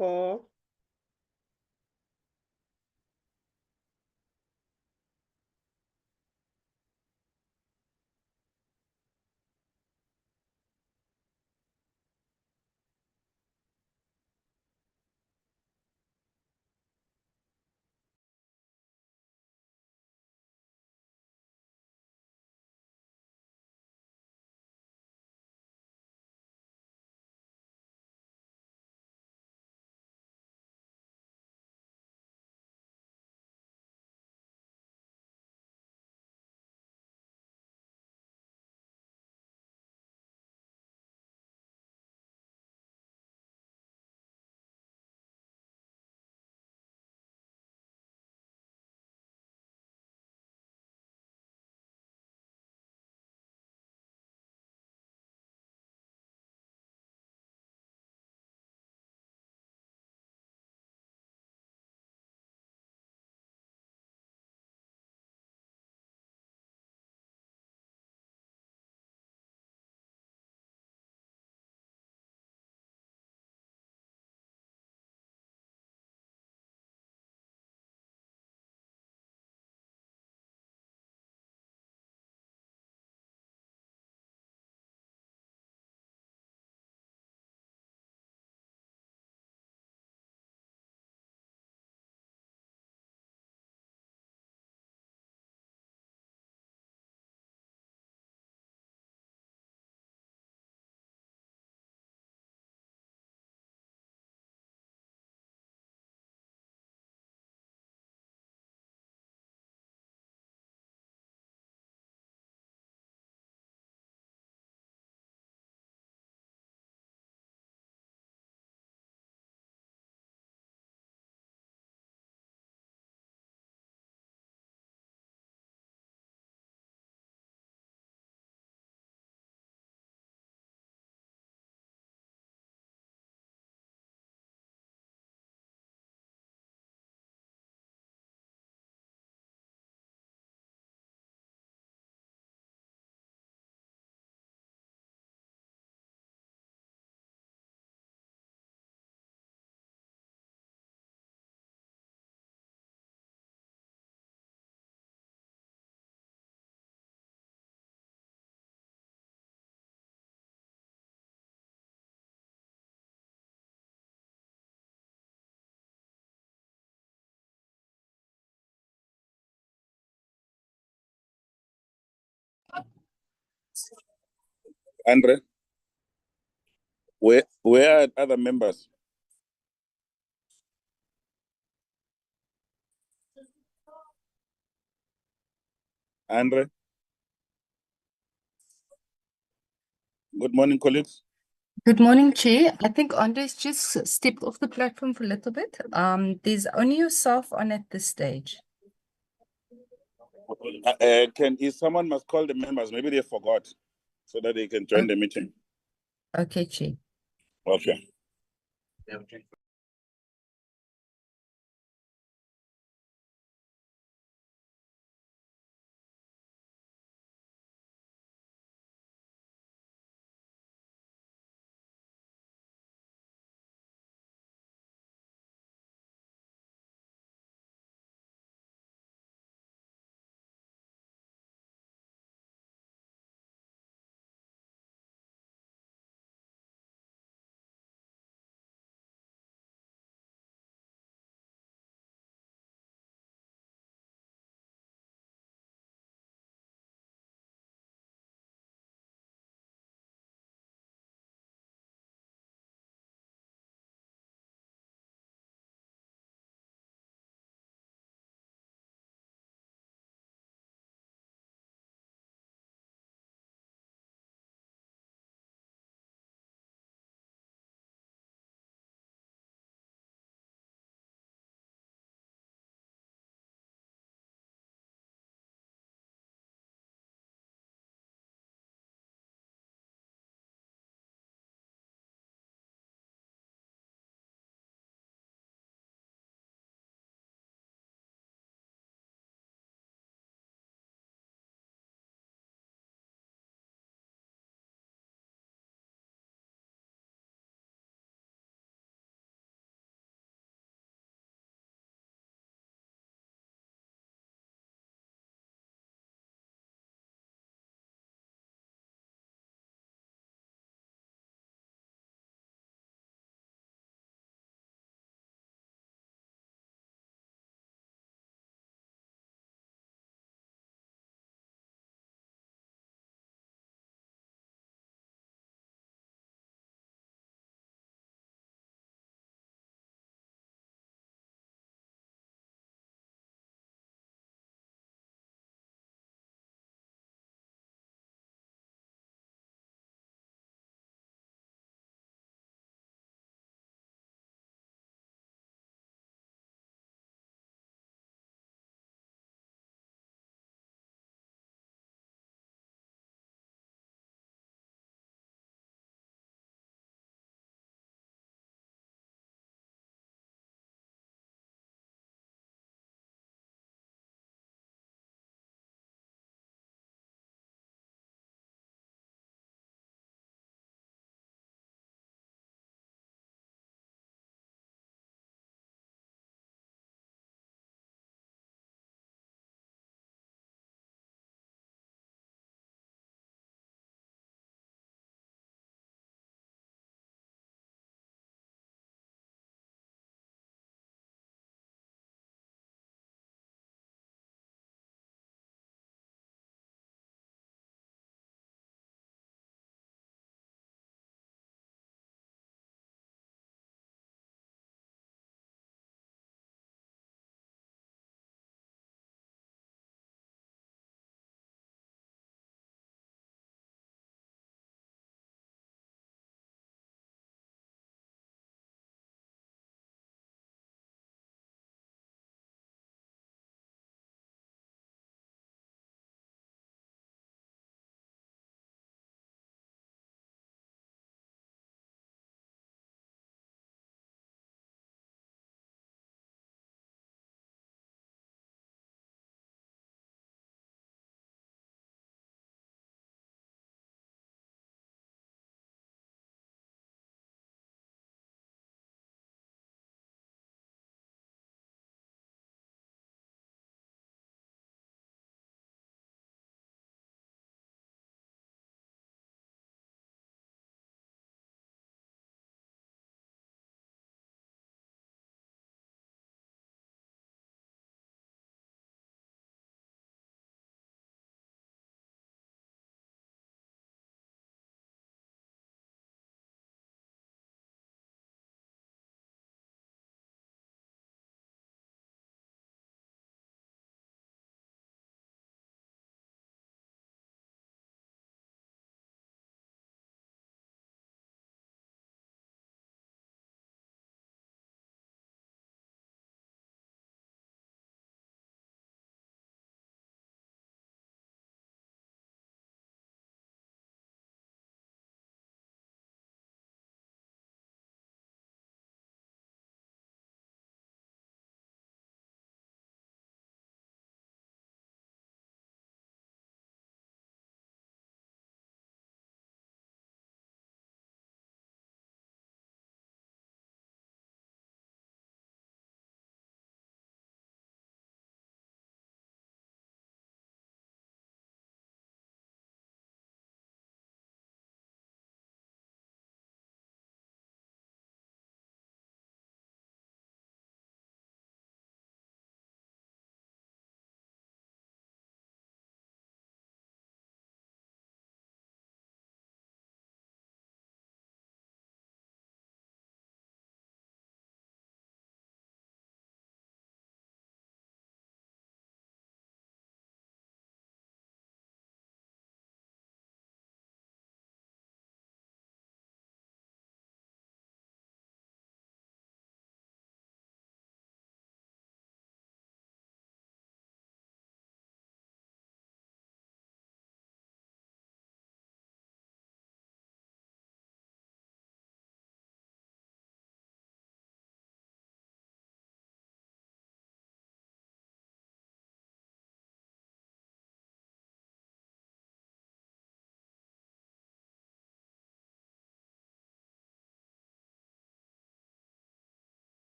call. Andre, where are other members? Andre, good morning, colleagues. Good morning, Chair. I think Andre's just stepped off the platform for a little bit. There's only yourself on at this stage. If someone must call the members, maybe they forgot, so that they can join the meeting. Okay, Chair. Okay.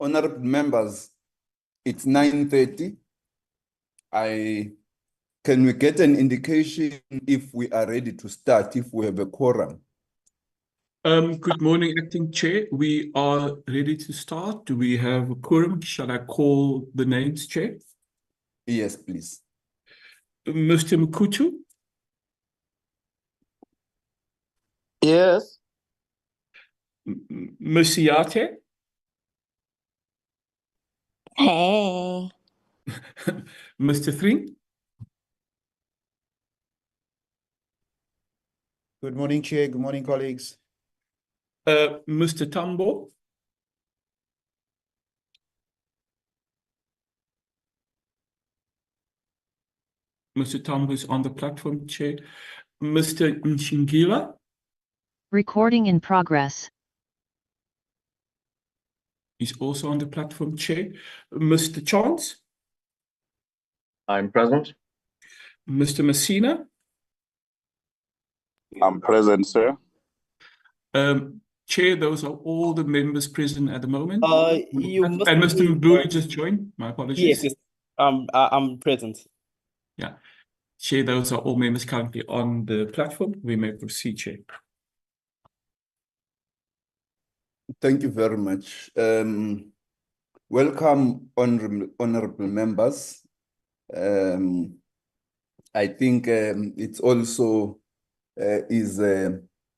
Honorable members, it's 9:30. Can we get an indication if we are ready to start, if we have a quorum? Good morning, Acting Chair. We are ready to start. Do we have a quorum? Shall I call the names, Chair? Yes, please. Mr. Mkutu, Yes. Ms. Siate, Hey, Mr. Three, Good morning, Chair. Good morning, colleagues. Mr. Tambo, Mr. Tambo is on the platform, Chair. Mr. Nshingila Recording in progress. is also on the platform, Chair. Mr. Chance, I'm present. Mr. Messina, I'm present, sir. Chair, those are all the members present at the moment. You must And Mr. be, Mbui just joined. My apologies. yes, I'm present. Yeah. Chair, those are all members currently on the platform. We may proceed, Chair. Thank you very much. Welcome, honorable members. I think it's also is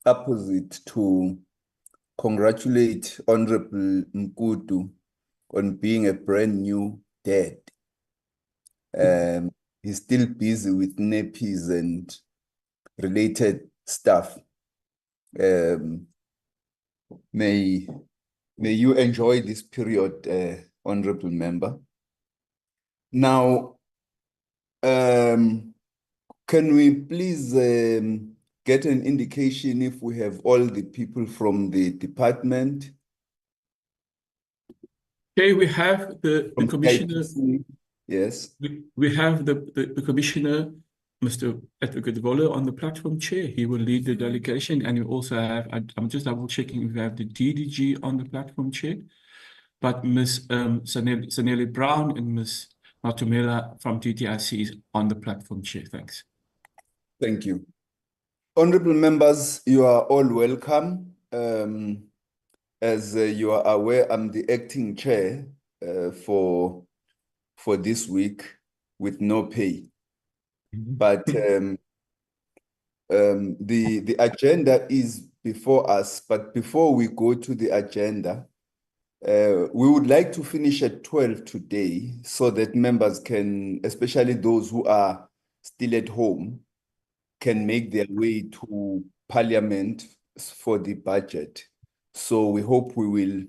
opposite to congratulate Honorable Mkutu on being a brand new dad. He's still busy with nappies and related stuff. May you enjoy this period, honorable member. Now, can we please get an indication if we have all the people from the department? Okay, we have the From commissioner. CIPC? Yes. We have the commissioner, Mr. Advocate Voller, on the platform, Chair. He will lead the delegation, and we also have. I'm just double checking if we have the DDG on the platform, Chair. But Ms. Zanelli Brown and Ms. Matumela from TTIC is on the platform, Chair. Thanks. Thank you. Honorable members, you are all welcome. As you are aware, I'm the acting chair for this week with no pay. But the agenda is before us. But before we go to the agenda, we would like to finish at 12 today so that members can, especially those who are still at home, can make their way to Parliament for the budget. So we hope we will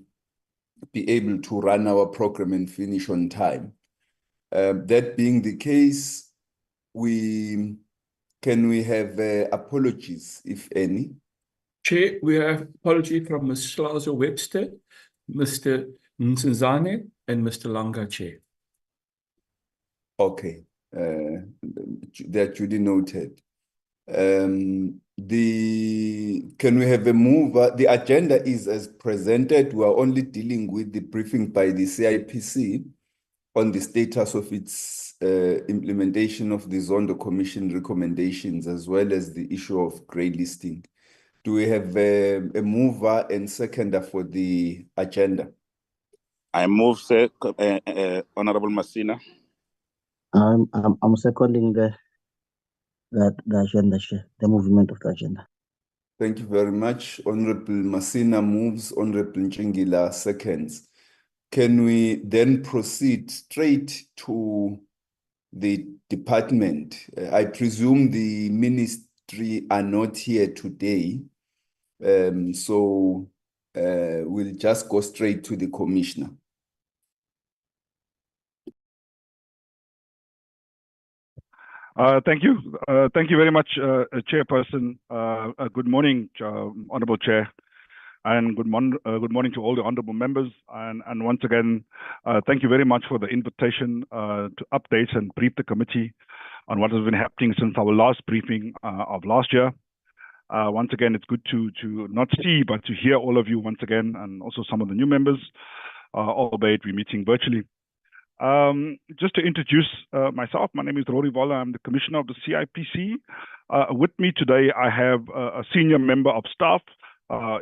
be able to run our program and finish on time. That being the case, can we have apologies, if any? Chair, we have apology from Ms. Schlauser Webster, Mr. Nzane, and Mr. Langa, Chair. Okay, that duly noted. Can we have a move? The agenda is as presented. We are only dealing with the briefing by the CIPC on the status of its implementation of the Zondo Commission recommendations, as well as the issue of grey listing. Do we have a mover and seconder for the agenda? I move, sir, Honorable Messina. I'm seconding the agenda, Chair, the movement of the agenda. Thank you very much. Honorable Messina moves, Honorable Nchingila seconds. Can we then proceed straight to the department? I presume the ministry are not here today, so we'll just go straight to the commissioner. Thank you. Thank you very much, Chairperson. Good morning, Honorable Chair, and good morning to all the honorable members. And once again, thank you very much for the invitation to update and brief the committee on what has been happening since our last briefing of last year. Once again, it's good to not see, but to hear all of you once again, and also some of the new members. albeit we're meeting virtually. Just to introduce myself, my name is Rory Voller. I'm the Commissioner of the CIPC. With me today, I have a senior member of staff.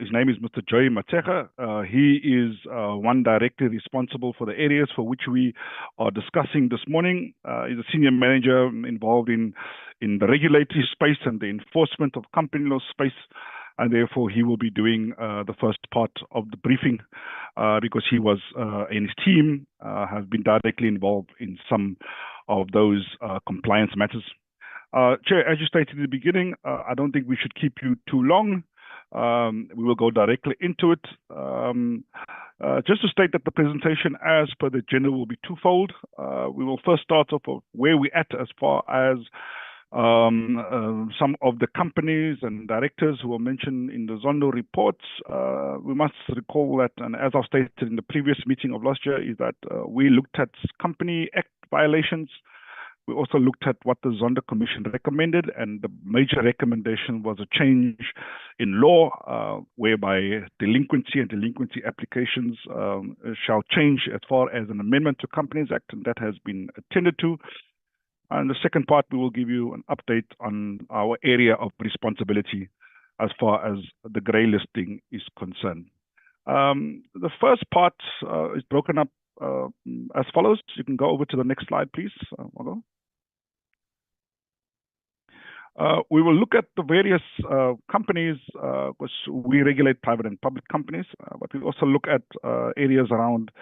His name is Mr. Joey Mateka. He is one directly responsible for the areas for which we are discussing this morning. He's a senior manager involved in the regulatory space and the enforcement of company law space. And therefore, he will be doing the first part of the briefing because he was, and his team has been directly involved in some of those compliance matters. Chair, as you stated in the beginning, I don't think we should keep you too long. We will go directly into it. Just to state that the presentation as per the agenda will be twofold. We will first start off of where we're at as far as some of the companies and directors who were mentioned in the Zondo reports. We must recall that, and as I've stated in the previous meeting of last year, is that we looked at Company Act violations. We also looked at what the Zondo Commission recommended, and the major recommendation was a change in law whereby delinquency and delinquency applications shall change as far as an amendment to Companies Act, and that has been attended to. And the second part, we will give you an update on our area of responsibility as far as the grey listing is concerned. The first part is broken up as follows. You can go over to the next slide, please. We will look at the various companies, because we regulate private and public companies, but we also look at areas around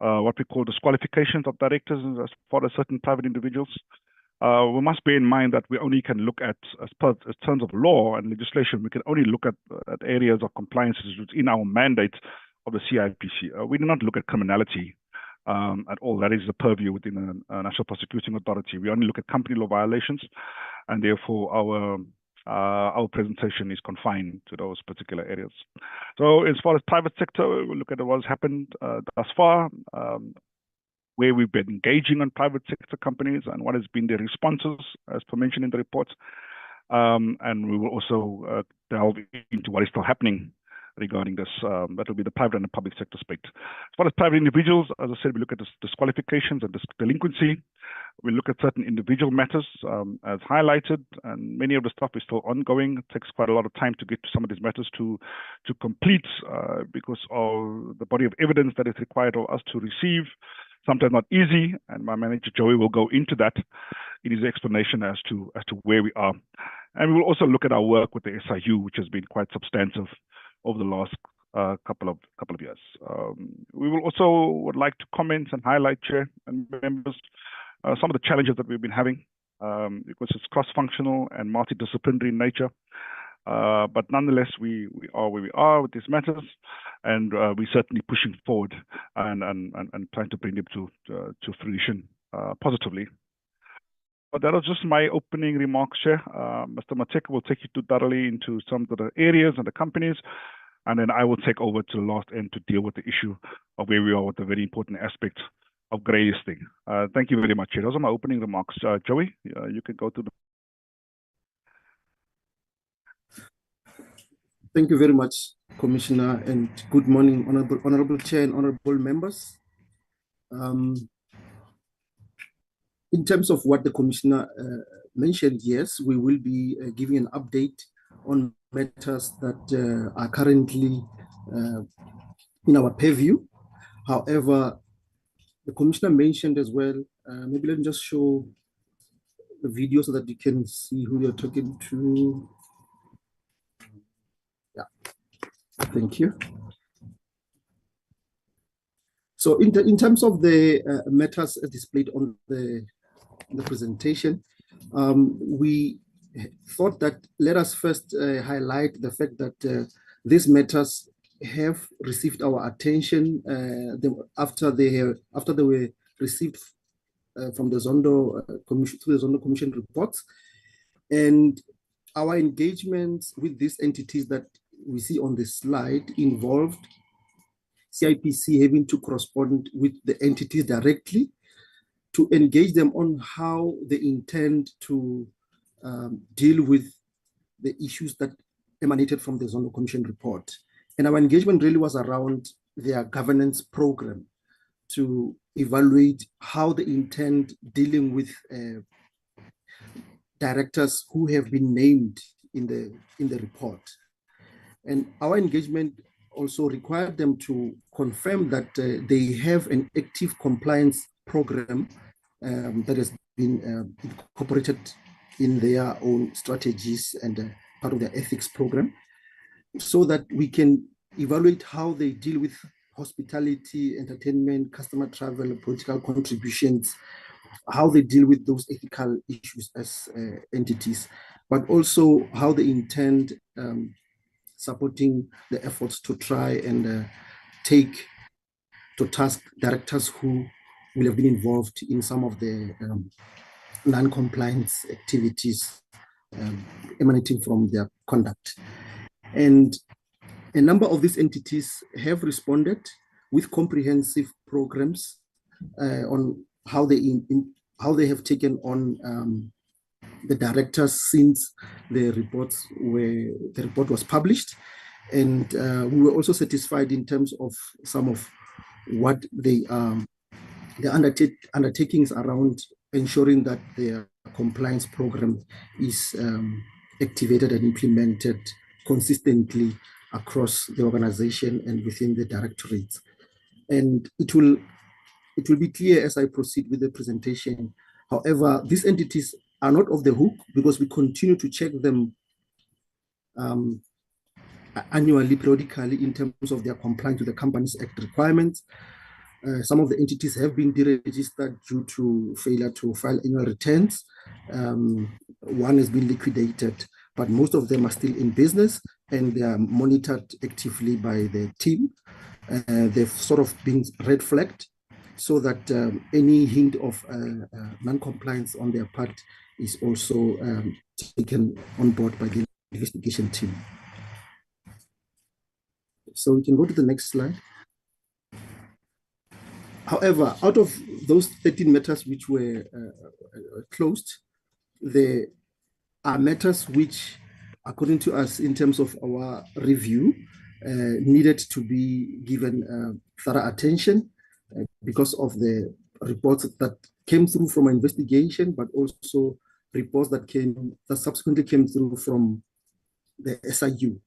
what we call disqualifications of directors as far as certain private individuals. We must bear in mind that we only can look at, as terms of law and legislation, we can only look at areas of compliance in our mandate of the CIPC. We do not look at criminality at all. That is the purview within a National Prosecuting Authority. We only look at company law violations, and therefore our presentation is confined to those particular areas. So as far as private sector, we'll look at what has happened thus far, where we've been engaging on private sector companies and what has been their responses, as per mentioned in the report. And we will also delve into what is still happening regarding this. That will be the private and the public sector space. As far as private individuals, as I said, we look at disqualifications and delinquency. We look at certain individual matters as highlighted, and many of the stuff is still ongoing. It takes quite a lot of time to get to some of these matters to complete because of the body of evidence that is required of us to receive. Sometimes not easy, and my manager Joey will go into that in his explanation as to where we are. And we will also look at our work with the SIU, which has been quite substantive over the last couple of years. We will also would like to comment and highlight, Chair and members, some of the challenges that we've been having because it's cross-functional and multidisciplinary in nature. But nonetheless, we are where we are with these matters, and we're certainly pushing forward and trying to bring them to fruition positively. But that was just my opening remarks, Chair. Mr. Mateka will take you thoroughly into some of the areas and the companies, and then I will take over to the last end to deal with the issue of where we are with the very important aspect of grey listing. Thank you very much, Chair. Those are my opening remarks. Joey, you can go to the... Thank you very much, Commissioner, and good morning, Honorable Chair and Honorable members. In terms of what the Commissioner mentioned, yes, we will be giving an update on matters that are currently in our purview. However, the Commissioner mentioned as well, maybe let me just show the video so that you can see who you're talking to. Yeah, thank you. So in terms of the matters displayed on the presentation, we thought that let us first highlight the fact that these matters have received our attention after they were received from the Zondo Commission through the Zondo Commission reports, and our engagements with these entities that we see on the slide involved CIPC having to correspond with the entities directly to engage them on how they intend to deal with the issues that emanated from the Zondo Commission report. And our engagement really was around their governance program to evaluate how they intend dealing with directors who have been named in the report. And our engagement also required them to confirm that they have an active compliance program that has been incorporated in their own strategies and part of their ethics program, so that we can evaluate how they deal with hospitality, entertainment, customer travel, political contributions, how they deal with those ethical issues as entities, but also how they intend supporting the efforts to try and take to task directors who will have been involved in some of the non-compliance activities emanating from their conduct. And a number of these entities have responded with comprehensive programs on how they have taken on the directors since the report was published. And we were also satisfied in terms of some of what the undertakings around ensuring that their compliance program is activated and implemented consistently across the organization and within the directorates. And it will be clear as I proceed with the presentation. However, these entities are not off the hook because we continue to check them annually, periodically, in terms of their compliance with the Companies Act requirements. Some of the entities have been deregistered due to failure to file annual returns. One has been liquidated, but most of them are still in business and they are monitored actively by the team. They've sort of been red flagged so that any hint of non-compliance on their part is also taken on board by the investigation team. So we can go to the next slide. However, out of those 13 matters which were closed, there are matters which, according to us, in terms of our review, needed to be given thorough attention because of the reports that came through from our investigation, but also reports that subsequently came through from the SIU,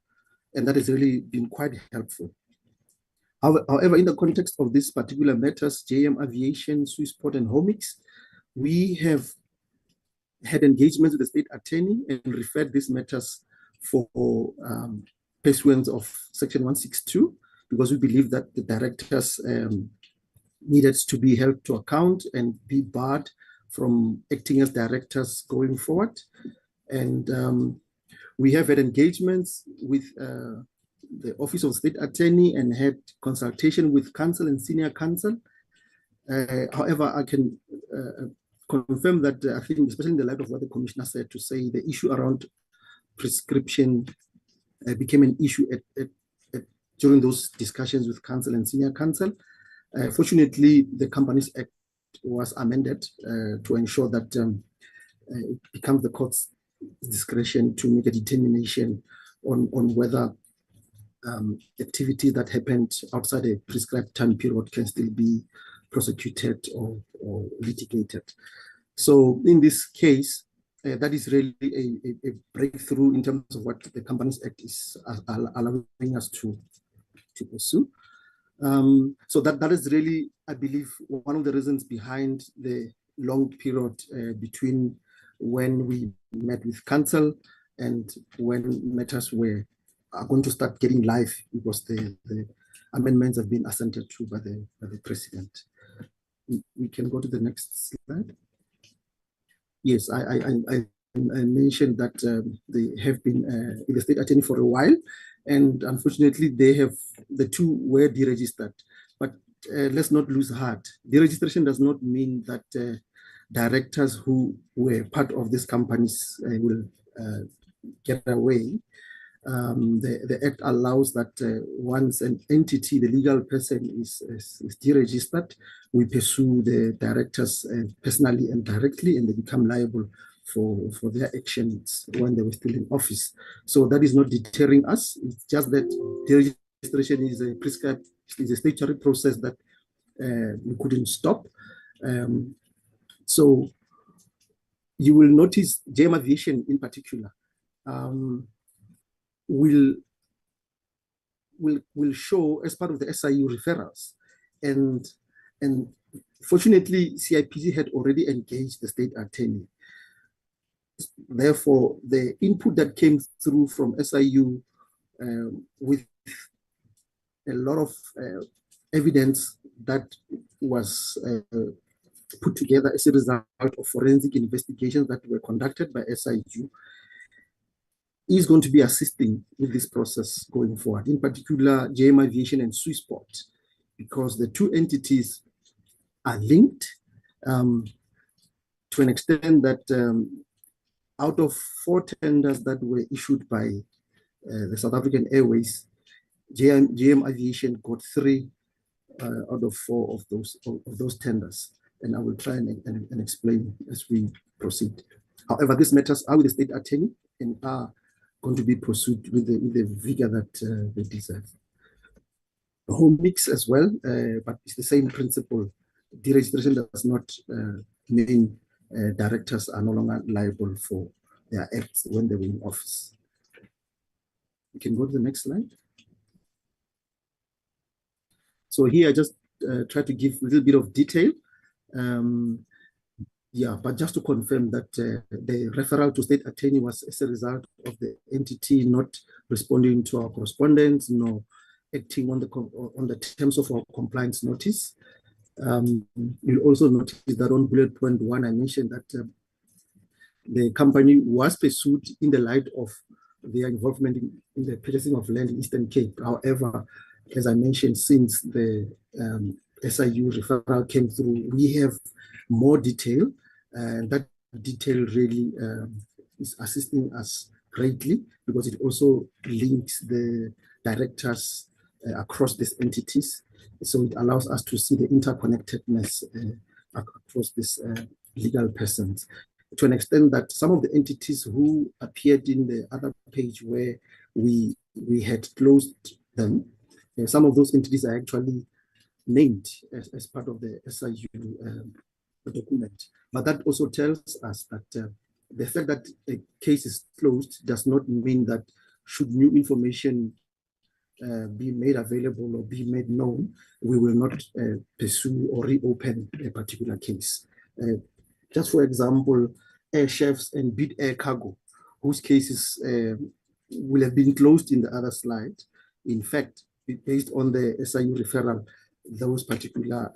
and that has really been quite helpful. However, in the context of these particular matters, JM Aviation, Swissport, and Homix, we have had engagements with the state attorney and referred these matters for pursuance of Section 162, because we believe that the directors needed to be held to account and be barred from acting as directors going forward. And we have had engagements with the Office of State Attorney and had consultation with counsel and senior counsel. However, I can confirm that I think, especially in the light of what the commissioner said, to say the issue around prescription became an issue during those discussions with counsel and senior counsel. Fortunately, the Companies Act was amended to ensure that it becomes the court's discretion to make a determination on whether activity that happened outside a prescribed time period can still be prosecuted or litigated. So in this case, that is really a breakthrough in terms of what the Companies Act is allowing us to pursue. So that is really, I believe, one of the reasons behind the long period between when we met with counsel and when matters are going to start getting live, because the amendments have been assented to by the president. We can go to the next slide. Yes, I mentioned that they have been in the state attorney for a while, and unfortunately the two were deregistered. But let's not lose heart. Deregistration does not mean that directors who were part of these companies will get away. The Act allows that once an entity, the legal person, is deregistered, we pursue the directors personally and directly, and they become liable for their actions when they were still in office. So that is not deterring us. It's just that deregistration is a prescribed, is a statutory process that we couldn't stop. So you will notice JM Aviation in particular will show as part of the SIU referrals, and fortunately CIPC had already engaged the state attorney. Therefore, the input that came through from SIU with a lot of evidence that was put together as a result of forensic investigations that were conducted by SIU is going to be assisting with this process going forward, in particular JM Aviation and Swissport, because the two entities are linked to an extent that out of 4 tenders that were issued by the South African Airways, JM Aviation got 3 out of 4 of those tenders, and I will try and explain as we proceed. However, these matters are with the state attorney and are going to be pursued with the vigor that they deserve. The home mix as well, but it's the same principle. Deregistration does not mean directors are no longer liable for their acts when they were in office. You can go to the next slide. So here I just try to give a little bit of detail. Yeah, but just to confirm that the referral to state attorney was as a result of the entity not responding to our correspondence, nor acting on the terms of our compliance notice. You'll also notice that on bullet point 1, I mentioned that the company was pursued in the light of their involvement in the purchasing of land in Eastern Cape. However, as I mentioned, since the SIU referral came through, we have more detail, and that detail really is assisting us greatly because it also links the directors across these entities. So it allows us to see the interconnectedness across these legal persons, to an extent that some of the entities who appeared in the other page where we had closed them, some of those entities are actually named as part of the SIU document. But that also tells us that the fact that a case is closed does not mean that should new information be made available or be made known, we will not pursue or reopen a particular case. Just for example, Air Chefs and Bid Air Cargo, whose cases will have been closed in the other slide. In fact, based on the SIU referral, those particular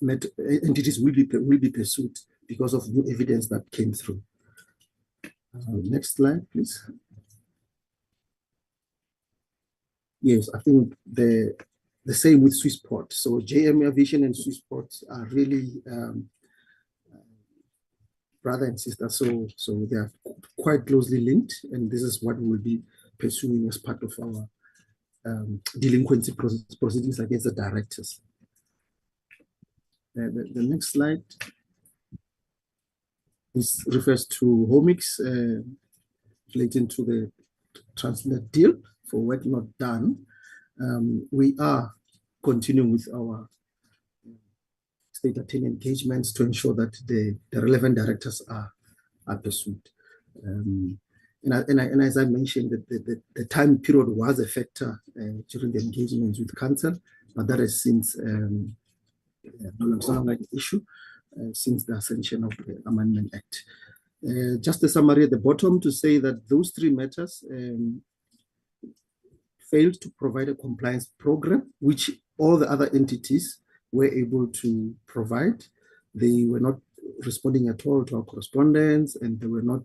entities will be pursued because of new evidence that came through. Next slide, please. Yes, I think the same with Swissport. So JM Aviation and Swissport are really brother and sister, so they are quite closely linked, and this is what we will be pursuing as part of our delinquency proceedings against the directors. The next slide. This refers to Homix relating to the Transnet deal for work not done. We are continuing with our state attorney engagements to ensure that the relevant directors are pursued. And as I mentioned, the time period was a factor during the engagements with council, but that has since no longer an issue since the ascension of the Amendment Act. Just a summary at the bottom to say that those 3 matters failed to provide a compliance program, which all the other entities were able to provide. They were not responding at all to our correspondence, and they were not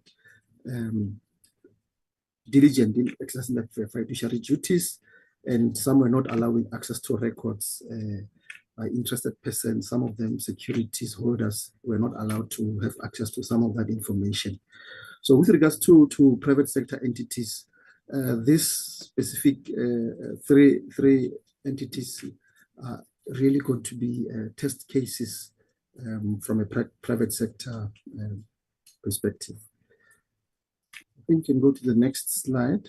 diligent in exercising their fiduciary duties, and some were not allowing access to records by interested persons. Some of them, securities holders, were not allowed to have access to some of that information. So with regards to private sector entities, this specific three entities are really going to be test cases from a private sector perspective. I think you can go to the next slide.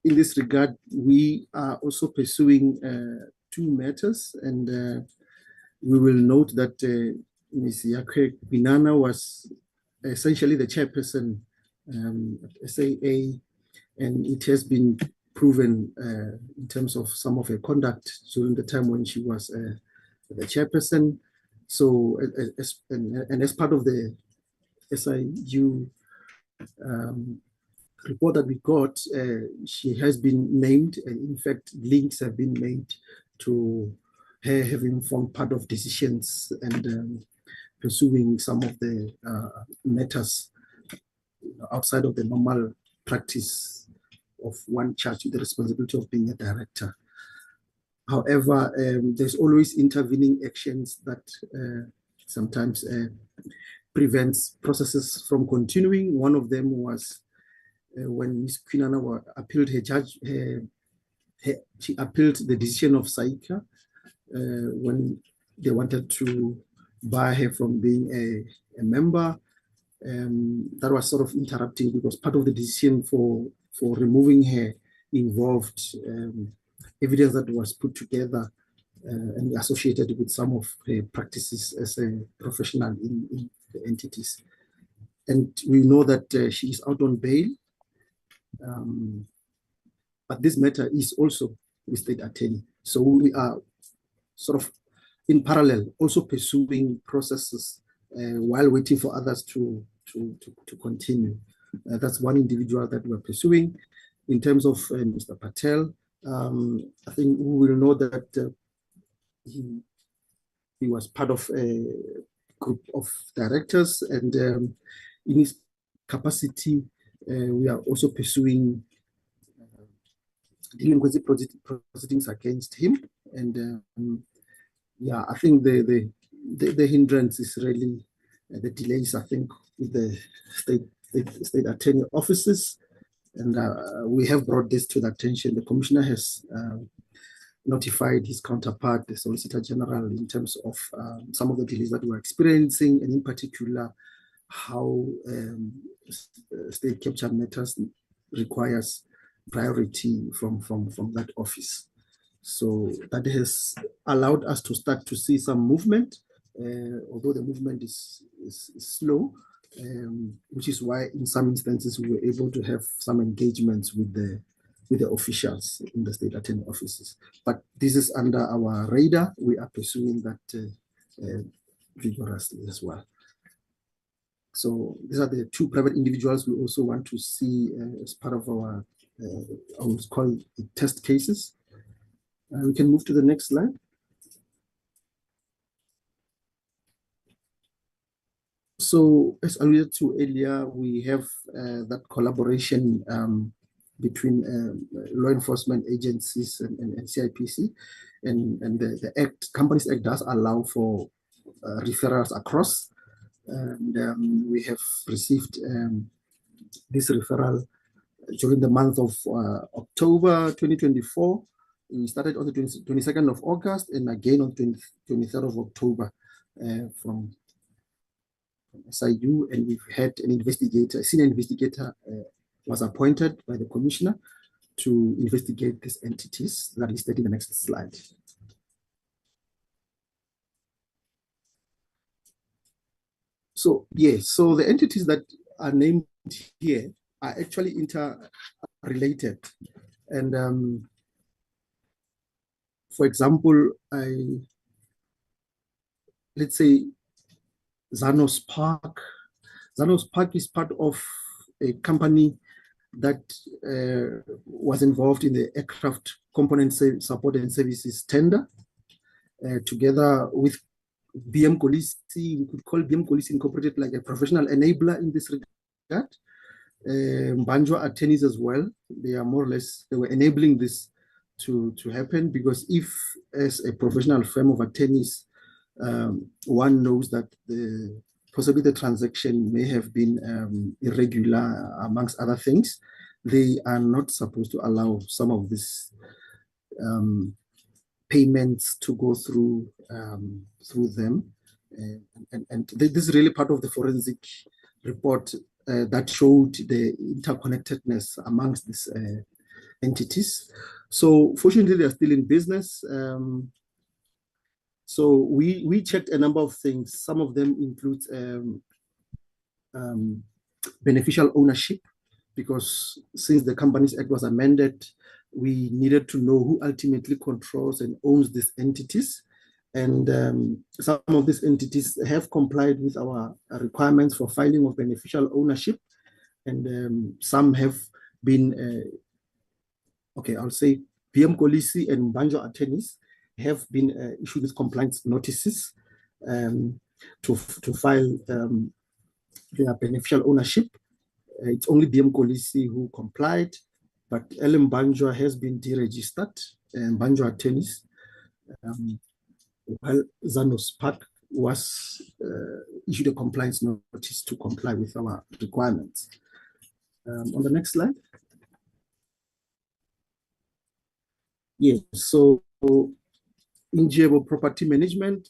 in this regard, we are also pursuing two matters, and we will note that Ms. Yakwe Binana was essentially the chairperson at SAA, and it has been proven in terms of some of her conduct during the time when she was the chairperson. So, as part of the SIU report that we got, she has been named, and in fact, links have been made to her having formed part of decisions and pursuing some of the matters outside of the normal practice of one charged with the responsibility of being a director. However, there's always intervening actions that sometimes prevents processes from continuing. One of them was when Ms. Kwinana appealed she appealed the decision of SAICA when they wanted to bar her from being a member. That was sort of interrupting because part of the decision for removing her involved evidence that was put together and associated with some of her practices as a professional in the entities. And we know that she is out on bail. But this matter is also with state attorney. So we are sort of in parallel also pursuing processes while waiting for others to continue. That's one individual that we're pursuing. In terms of Mr. Patel, I think we will know that he was part of a group of directors, and in his capacity, we are also pursuing delinquency proceedings against him. And yeah, I think the hindrance is really the delays, I think, with the state attorney offices. And we have brought this to the attention. The commissioner has notified his counterpart, the Solicitor General, in terms of some of the delays that we're experiencing, and in particular, how state capture matters requires priority from that office. So that has allowed us to start to see some movement, although the movement is slow, which is why in some instances we were able to have some engagements with the officials in the state attorney offices. But this is under our radar. We are pursuing that vigorously as well. So these are the two private individuals we also want to see as part of our, I would call it test cases. We can move to the next slide. So as alluded to earlier, we have that collaboration between law enforcement agencies and CIPC, and the Act, Companies Act does allow for referrals across. And we have received this referral during the month of October 2024. We started on the 22nd of August and again on 23rd of October from SIU, and we've had an investigator, a senior investigator was appointed by the commissioner to investigate these entities that is listed in the next slide. So yes, so the entities that are named here are actually interrelated. And for example, let's say Zanos Park. Zanos Park is part of a company that was involved in the aircraft component support and services tender, together with BM Kolisi. We could call BM Kolisi Incorporated like a professional enabler in this regard. Banjo attorneys as well. They are more or less, they were enabling this to happen, because if as a professional firm of attorneys, one knows that possibly the transaction may have been irregular amongst other things, they are not supposed to allow some of these payments to go through them. And this is really part of the forensic report that showed the interconnectedness amongst these entities. So fortunately, they're still in business. So we checked a number of things. Some of them include beneficial ownership, because since the Companies Act was amended, we needed to know who ultimately controls and owns these entities. And some of these entities have complied with our requirements for filing of beneficial ownership. And some have been, okay, I'll say PM Kolisi and Banjo attorneys have been issued with compliance notices to file their beneficial ownership. It's only BM Kolisi who complied, but LM Banjo has been deregistered, and Banjo attorneys, while Zondo Park was issued a compliance notice to comply with our requirements. On the next slide. Yes, so Injebo Property Management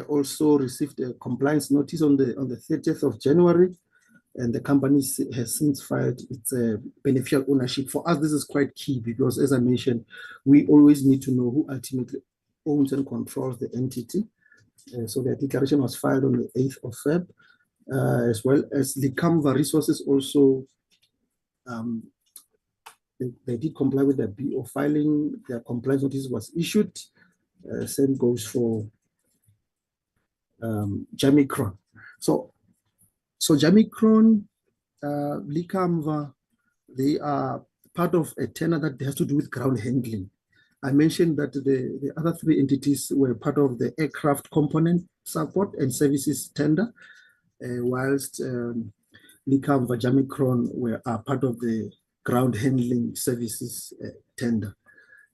also received a compliance notice on the 30th of January, and the company has since filed its beneficial ownership. For us, this is quite key because, as I mentioned, we always need to know who ultimately owns and controls the entity. So the declaration was filed on the 8th of Feb, as well as Likamva Resources also. They did comply with the BO filing. Their compliance notice was issued. Same goes for Jamicron. So Jamicron, Likamva, they are part of a tender that has to do with ground handling. I mentioned that the other three entities were part of the aircraft component support and services tender, whilst Likamva, Jamicron are part of the ground handling services tender.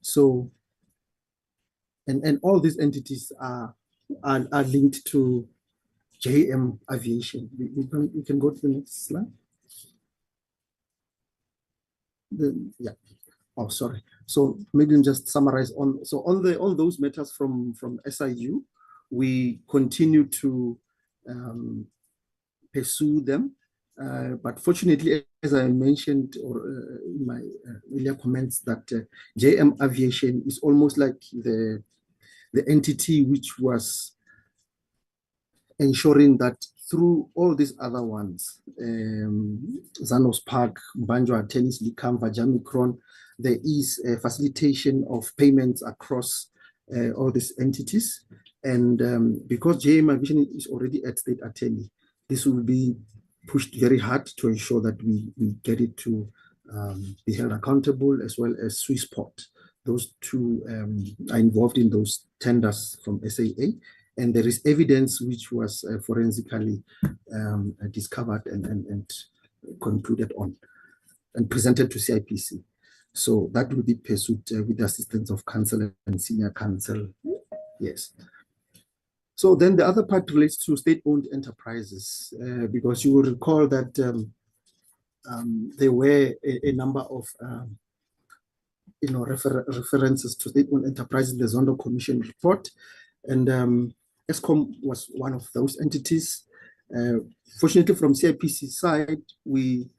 So, and all these entities are linked to JM Aviation. We can go to the next slide. Yeah. Oh, sorry. So maybe just summarize on. So on those matters from SIU, we continue to pursue them. But fortunately, as I mentioned in my earlier comments, that JM Aviation is almost like the entity which was ensuring that through all these other ones, Zondo Park, Banjo Attorneys, Likamva, Jamicron, there is a facilitation of payments across all these entities. And because JM Aviation is already at state attorney, this will be pushed very hard to ensure that we get it to be held accountable, as well as Swissport. Those two are involved in those tenders from SAA. And there is evidence which was forensically discovered and concluded on and presented to CIPC. So that will be pursued with the assistance of counsel and senior counsel. Yes. So then the other part relates to state-owned enterprises, because you will recall that there were a number of references to state-owned enterprises in the Zondo Commission report, and ESCOM was one of those entities. Fortunately, from CIPC side, we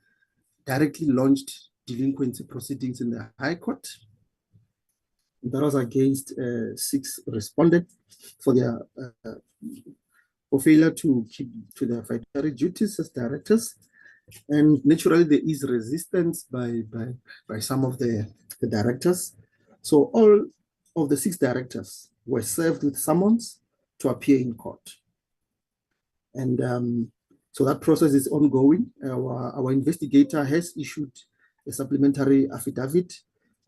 directly launched delinquency proceedings in the High Court. That was against 6 respondents for their failure to keep to their fiduciary duties as directors. And naturally, there is resistance by some of the directors. So all of the 6 directors were served with summons to appear in court. And so that process is ongoing. Our investigator has issued a supplementary affidavit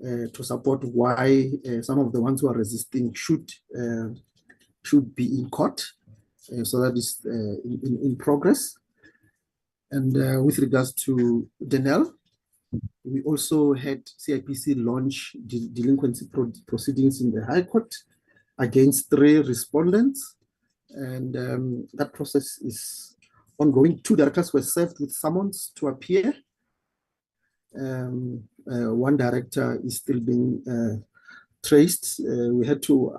to support why some of the ones who are resisting should be in court. So that is in progress. And with regards to Denel, we also had CIPC launch delinquency proceedings in the High Court against 3 respondents. And that process is ongoing. 2 directors were served with summons to appear. 1 director is still being traced. We had to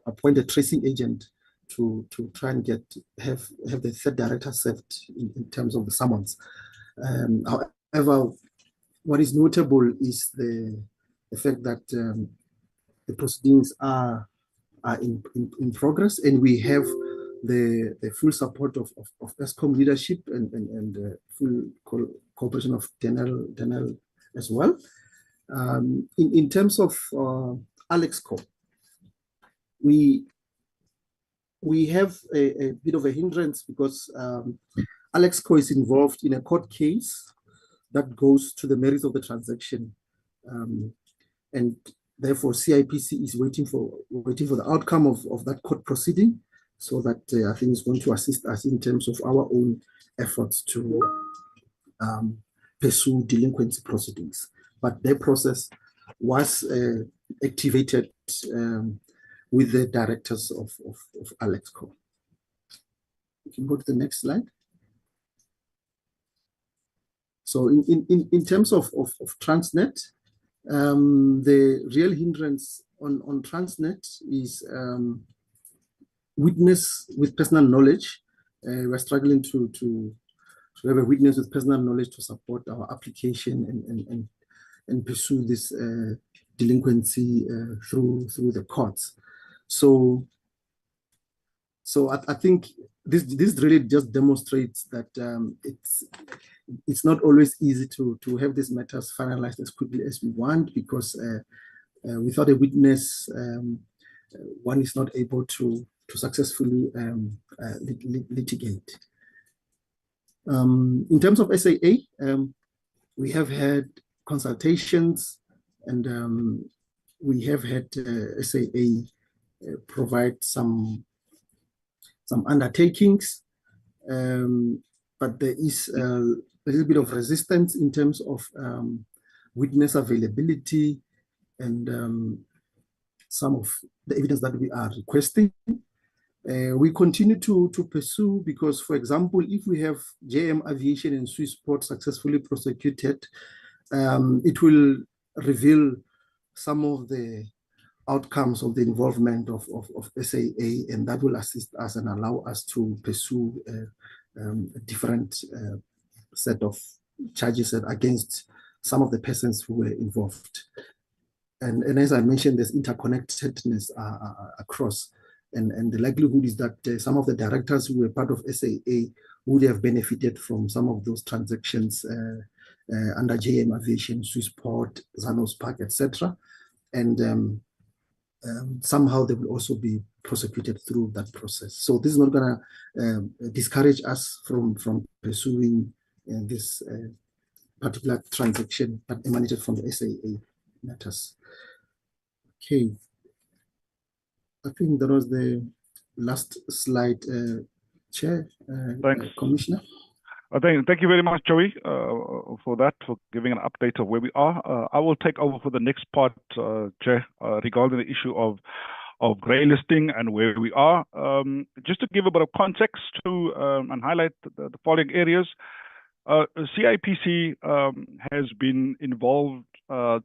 appoint a tracing agent to try and have the 3rd director served in terms of the summons. However, what is notable is the the fact that the proceedings are in progress, and we have the full support of ESCOM leadership and full cooperation of Denel as well. In terms of AlexCo, we have a bit of a hindrance because AlexCo is involved in a court case that goes to the merits of the transaction, and therefore CIPC is waiting for the outcome of that court proceeding, so that I think is going to assist us in terms of our own efforts to pursue delinquency proceedings. But their process was activated with the directors of AlexCo. You can go to the next slide. So in terms of Transnet, the real hindrance on Transnet is witness with personal knowledge. We're struggling to have a witness with personal knowledge to support our application and pursue this delinquency through the courts. So I think this really just demonstrates that it's not always easy to have these matters finalized as quickly as we want, because without a witness, one is not able to successfully litigate. In terms of SAA, we have had consultations, and we have had SAA provide some undertakings, but there is a little bit of resistance in terms of witness availability and some of the evidence that we are requesting. We continue to pursue, because, for example, if we have JM Aviation and Swissport successfully prosecuted, it will reveal some of the outcomes of the involvement of SAA, and that will assist us and allow us to pursue a different set of charges against some of the persons who were involved. And as I mentioned, there's interconnectedness across, and the likelihood is that some of the directors who were part of SAA would have benefited from some of those transactions under JM Aviation, Swissport, Zanos Park, etc. And somehow they will also be prosecuted through that process. So this is not going to discourage us from pursuing this particular transaction that emanated from the SAA matters. Okay, I think that was the last slide, Chair, Thanks. Commissioner. Thank you very much, Joey, for that, for giving an update of where we are. I will take over for the next part, Chair, regarding the issue of grey listing and where we are. Just to give a bit of context to and highlight the following areas. CIPC has been involved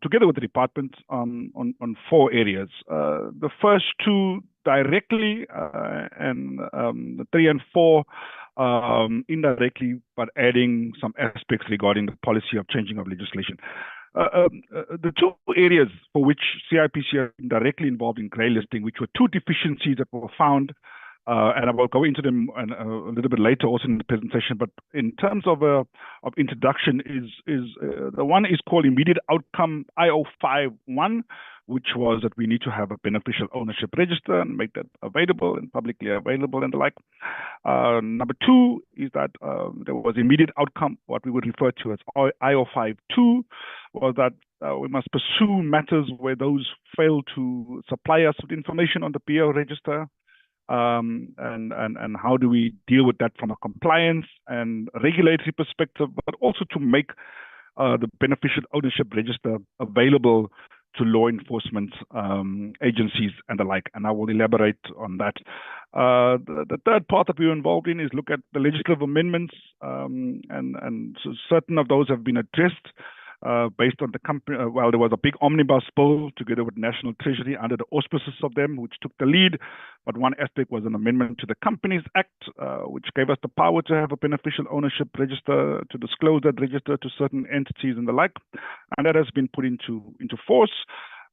together with the department on 4 areas. The first 2 directly, and the 3 and 4 indirectly, but adding some aspects regarding the policy of changing of legislation. The 2 areas for which CIPC has been directly involved in grey listing, which were 2 deficiencies that were found, and I will go into them a little bit later also in the presentation. But in terms of introduction, is the one is called immediate outcome I-051, which was that we need to have a beneficial ownership register and make that available and publicly available and the like. Number 2 is that there was immediate outcome, what we would refer to as I-052, was that we must pursue matters where those fail to supply us with information on the PO register. And how do we deal with that from a compliance and regulatory perspective, but also to make the beneficial ownership register available to law enforcement agencies and the like, and I will elaborate on that. The third part that we're involved in is look at the legislative amendments, and so certain of those have been addressed. based on the company. Well, there was a big omnibus bill together with National Treasury under the auspices of them, which took the lead. But one aspect was an amendment to the Companies Act, which gave us the power to have a beneficial ownership register, to disclose that register to certain entities and the like. And that has been put into force.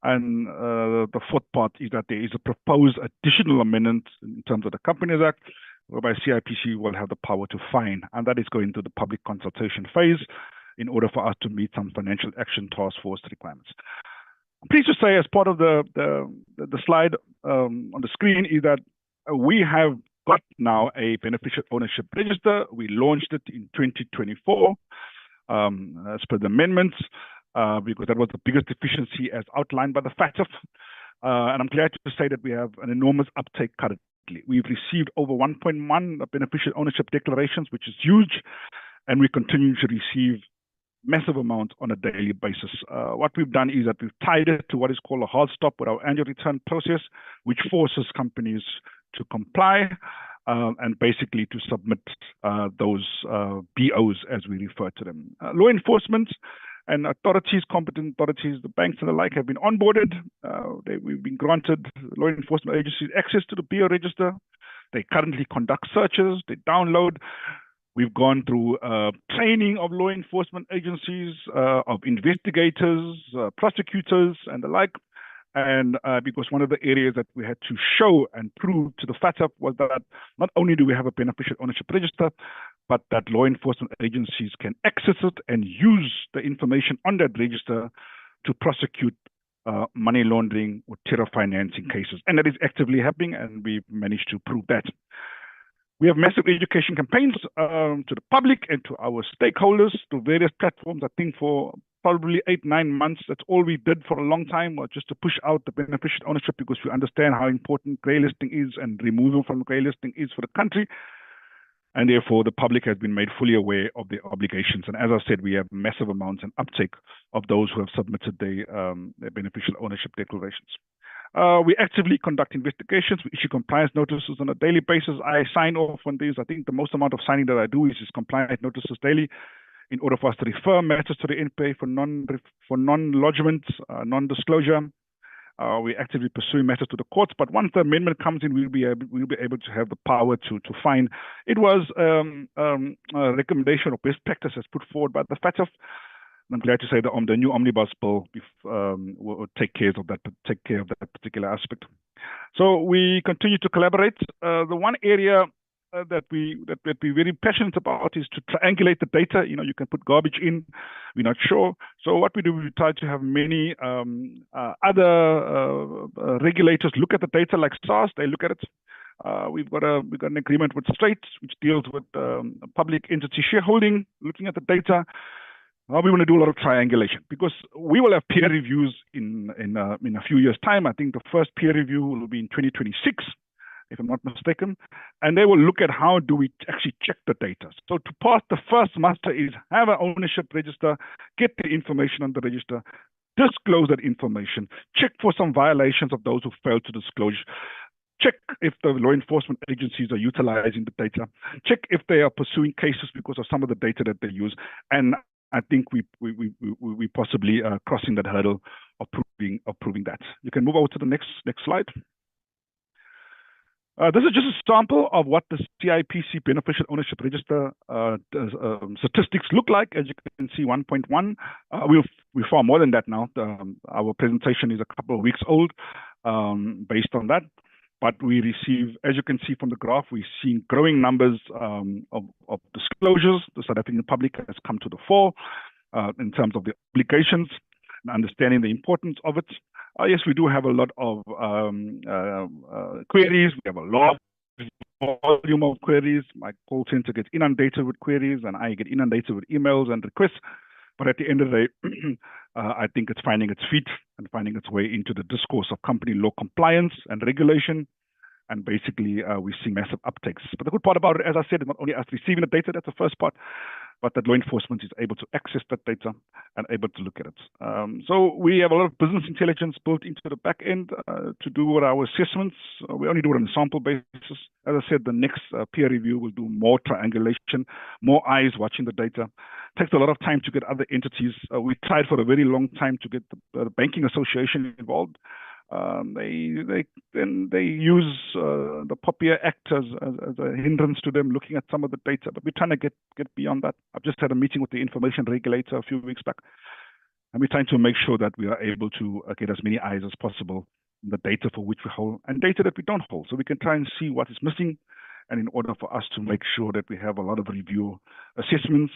And the fourth part is that there is a proposed additional amendment in terms of the Companies Act, whereby CIPC will have the power to fine, and that is going to the public consultation phase in order for us to meet some financial action task force requirements. I'm pleased to say, as part of the slide on the screen, is that we have got now a beneficial ownership register. We launched it in 2024 as per the amendments, because that was the biggest deficiency as outlined by the FATF. And I'm glad to say that we have an enormous uptake currently. We've received over 1.1 beneficial ownership declarations, which is huge, and we continue to receive massive amounts on a daily basis. What we've done is that we've tied it to what is called a hard stop with our annual return process, which forces companies to comply and basically to submit those BOs, as we refer to them. Law enforcement and authorities, competent authorities, the banks and the like, have been onboarded. We've been granted law enforcement agencies access to the BO register. They currently conduct searches, they download. We've gone through training of law enforcement agencies, of investigators, prosecutors, and the like. And because one of the areas that we had to show and prove to the FATF was that not only do we have a beneficial ownership register, but that law enforcement agencies can access it and use the information on that register to prosecute money laundering or terror financing cases. And that is actively happening, and we've managed to prove that. We have massive education campaigns to the public and to our stakeholders through various platforms. I think for probably 8-9 months, that's all we did for a long time, was just to push out the beneficial ownership, because we understand how important grey listing is and removal from grey listing is for the country. And therefore, the public has been made fully aware of their obligations. And as I said, we have massive amounts and uptake of those who have submitted their beneficial ownership declarations. We actively conduct investigations. We issue compliance notices on a daily basis. I sign off on these. I think the most amount of signing that I do is compliance notices daily, in order for us to refer matters to the NPA for non-lodgement, non-disclosure. We're actively pursuing matters to the courts, but once the amendment comes in, we'll be able to have the power to fine. It was a recommendation of best practices put forward by the FATF. I'm glad to say that the new omnibus bill will take care of that particular aspect. So we continue to collaborate. The one area that we're very passionate about is to triangulate the data. You know, you can put garbage in, we're not sure. So what we do, we try to have many other regulators look at the data, like SARS. They look at it. We've got an agreement with Straits, which deals with public entity shareholding, looking at the data. We want to do a lot of triangulation, because we will have peer reviews in a few years' time. I think the first peer review will be in 2026, if I'm not mistaken, and they will look at how do we actually check the data. So to pass the first muster is have an ownership register, get the information on the register, disclose that information, check for some violations of those who failed to disclose, check if the law enforcement agencies are utilizing the data, check if they are pursuing cases because of some of the data that they use, and I think we possibly are crossing that hurdle of proving that. You can move over to the next slide. This is just a sample of what the CIPC Beneficial Ownership Register statistics look like. As you can see, 1.1. We're far more than that now. Our presentation is a couple of weeks old based on that. But we receive, as you can see from the graph, we've seen growing numbers of disclosures. The South African public has come to the fore in terms of the obligations and understanding the importance of it. Yes, we do have a lot of queries. We have a lot of volume of queries. My call center gets inundated with queries, and I get inundated with emails and requests. But at the end of the day, I think it's finding its feet and finding its way into the discourse of company law compliance and regulation. And basically, we see massive uptakes. But the good part about it, as I said, is not only us receiving the data, that's the first part, but that law enforcement is able to access that data and able to look at it. So we have a lot of business intelligence built into the back end to do our assessments. We only do it on a sample basis. As I said, the next peer review will do more triangulation, more eyes watching the data. takes a lot of time to get other entities. We tried for a very long time to get the Banking Association involved. They use the POPIA Act as a hindrance to them looking at some of the data, but we're trying to get beyond that. I've just had a meeting with the information regulator a few weeks back, and we're trying to make sure that we are able to get as many eyes as possible on the data for which we hold and data that we don't hold, so we can try and see what is missing, and in order for us to make sure that we have a lot of review assessments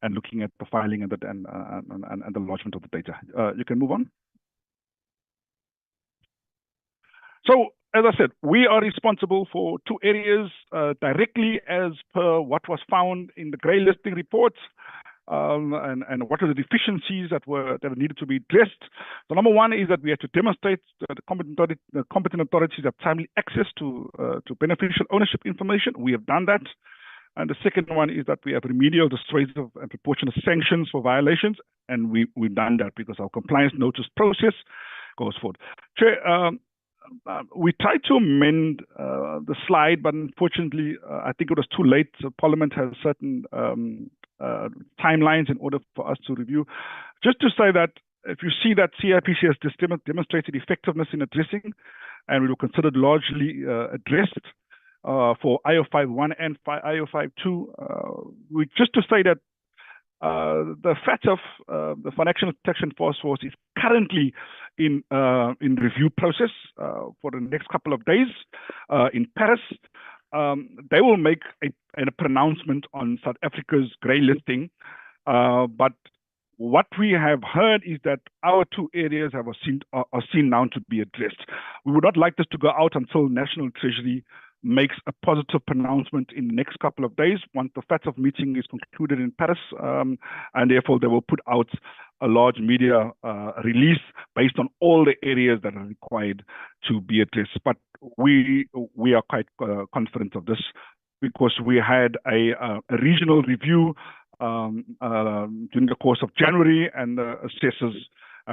and looking at the filing and the lodgement of the data. You can move on. So, as I said, we are responsible for two areas directly as per what was found in the grey listing reports, and what are the deficiencies that needed to be addressed. So, number one is that we have to demonstrate that the competent authorities have timely access to beneficial ownership information. We have done that. And the second one is that we have remedial, dissuasive, and proportionate sanctions for violations, and we've done that because our compliance notice process goes forward. Chair, we tried to amend the slide, but unfortunately, I think it was too late. So Parliament has certain timelines in order for us to review. Just to say that if you see that CIPC has demonstrated effectiveness in addressing, and we were considered largely addressed for IO51 and IO52, just to say that the FATF, the Financial Protection Force, is currently in review process for the next couple of days in Paris. They will make a pronouncement on South Africa's grey listing, but what we have heard is that our two areas are seen now to be addressed. We would not like this to go out until National Treasury makes a positive pronouncement in the next couple of days once the FATF meeting is concluded in Paris, and therefore they will put out a large media release based on all the areas that are required to be addressed. But we are quite confident of this because we had a regional review during the course of January, and the assessors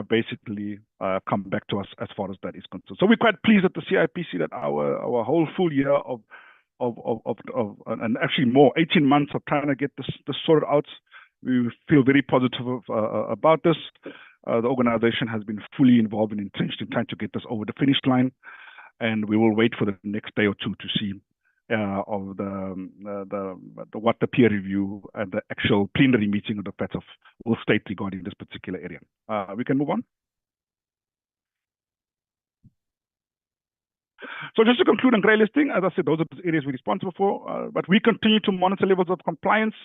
basically come back to us as far as that is concerned. So we're quite pleased at the CIPC that our whole full year of and actually more 18 months of trying to get this sorted out. We feel very positive about this. The organization has been fully involved and entrenched in trying to get this over the finish line, and we will wait for the next day or two to see of what the peer review and the actual plenary meeting of the FATF will state regarding this particular area. We can move on. So just to conclude on grey listing, as I said, those are the areas we're responsible for, but we continue to monitor levels of compliance.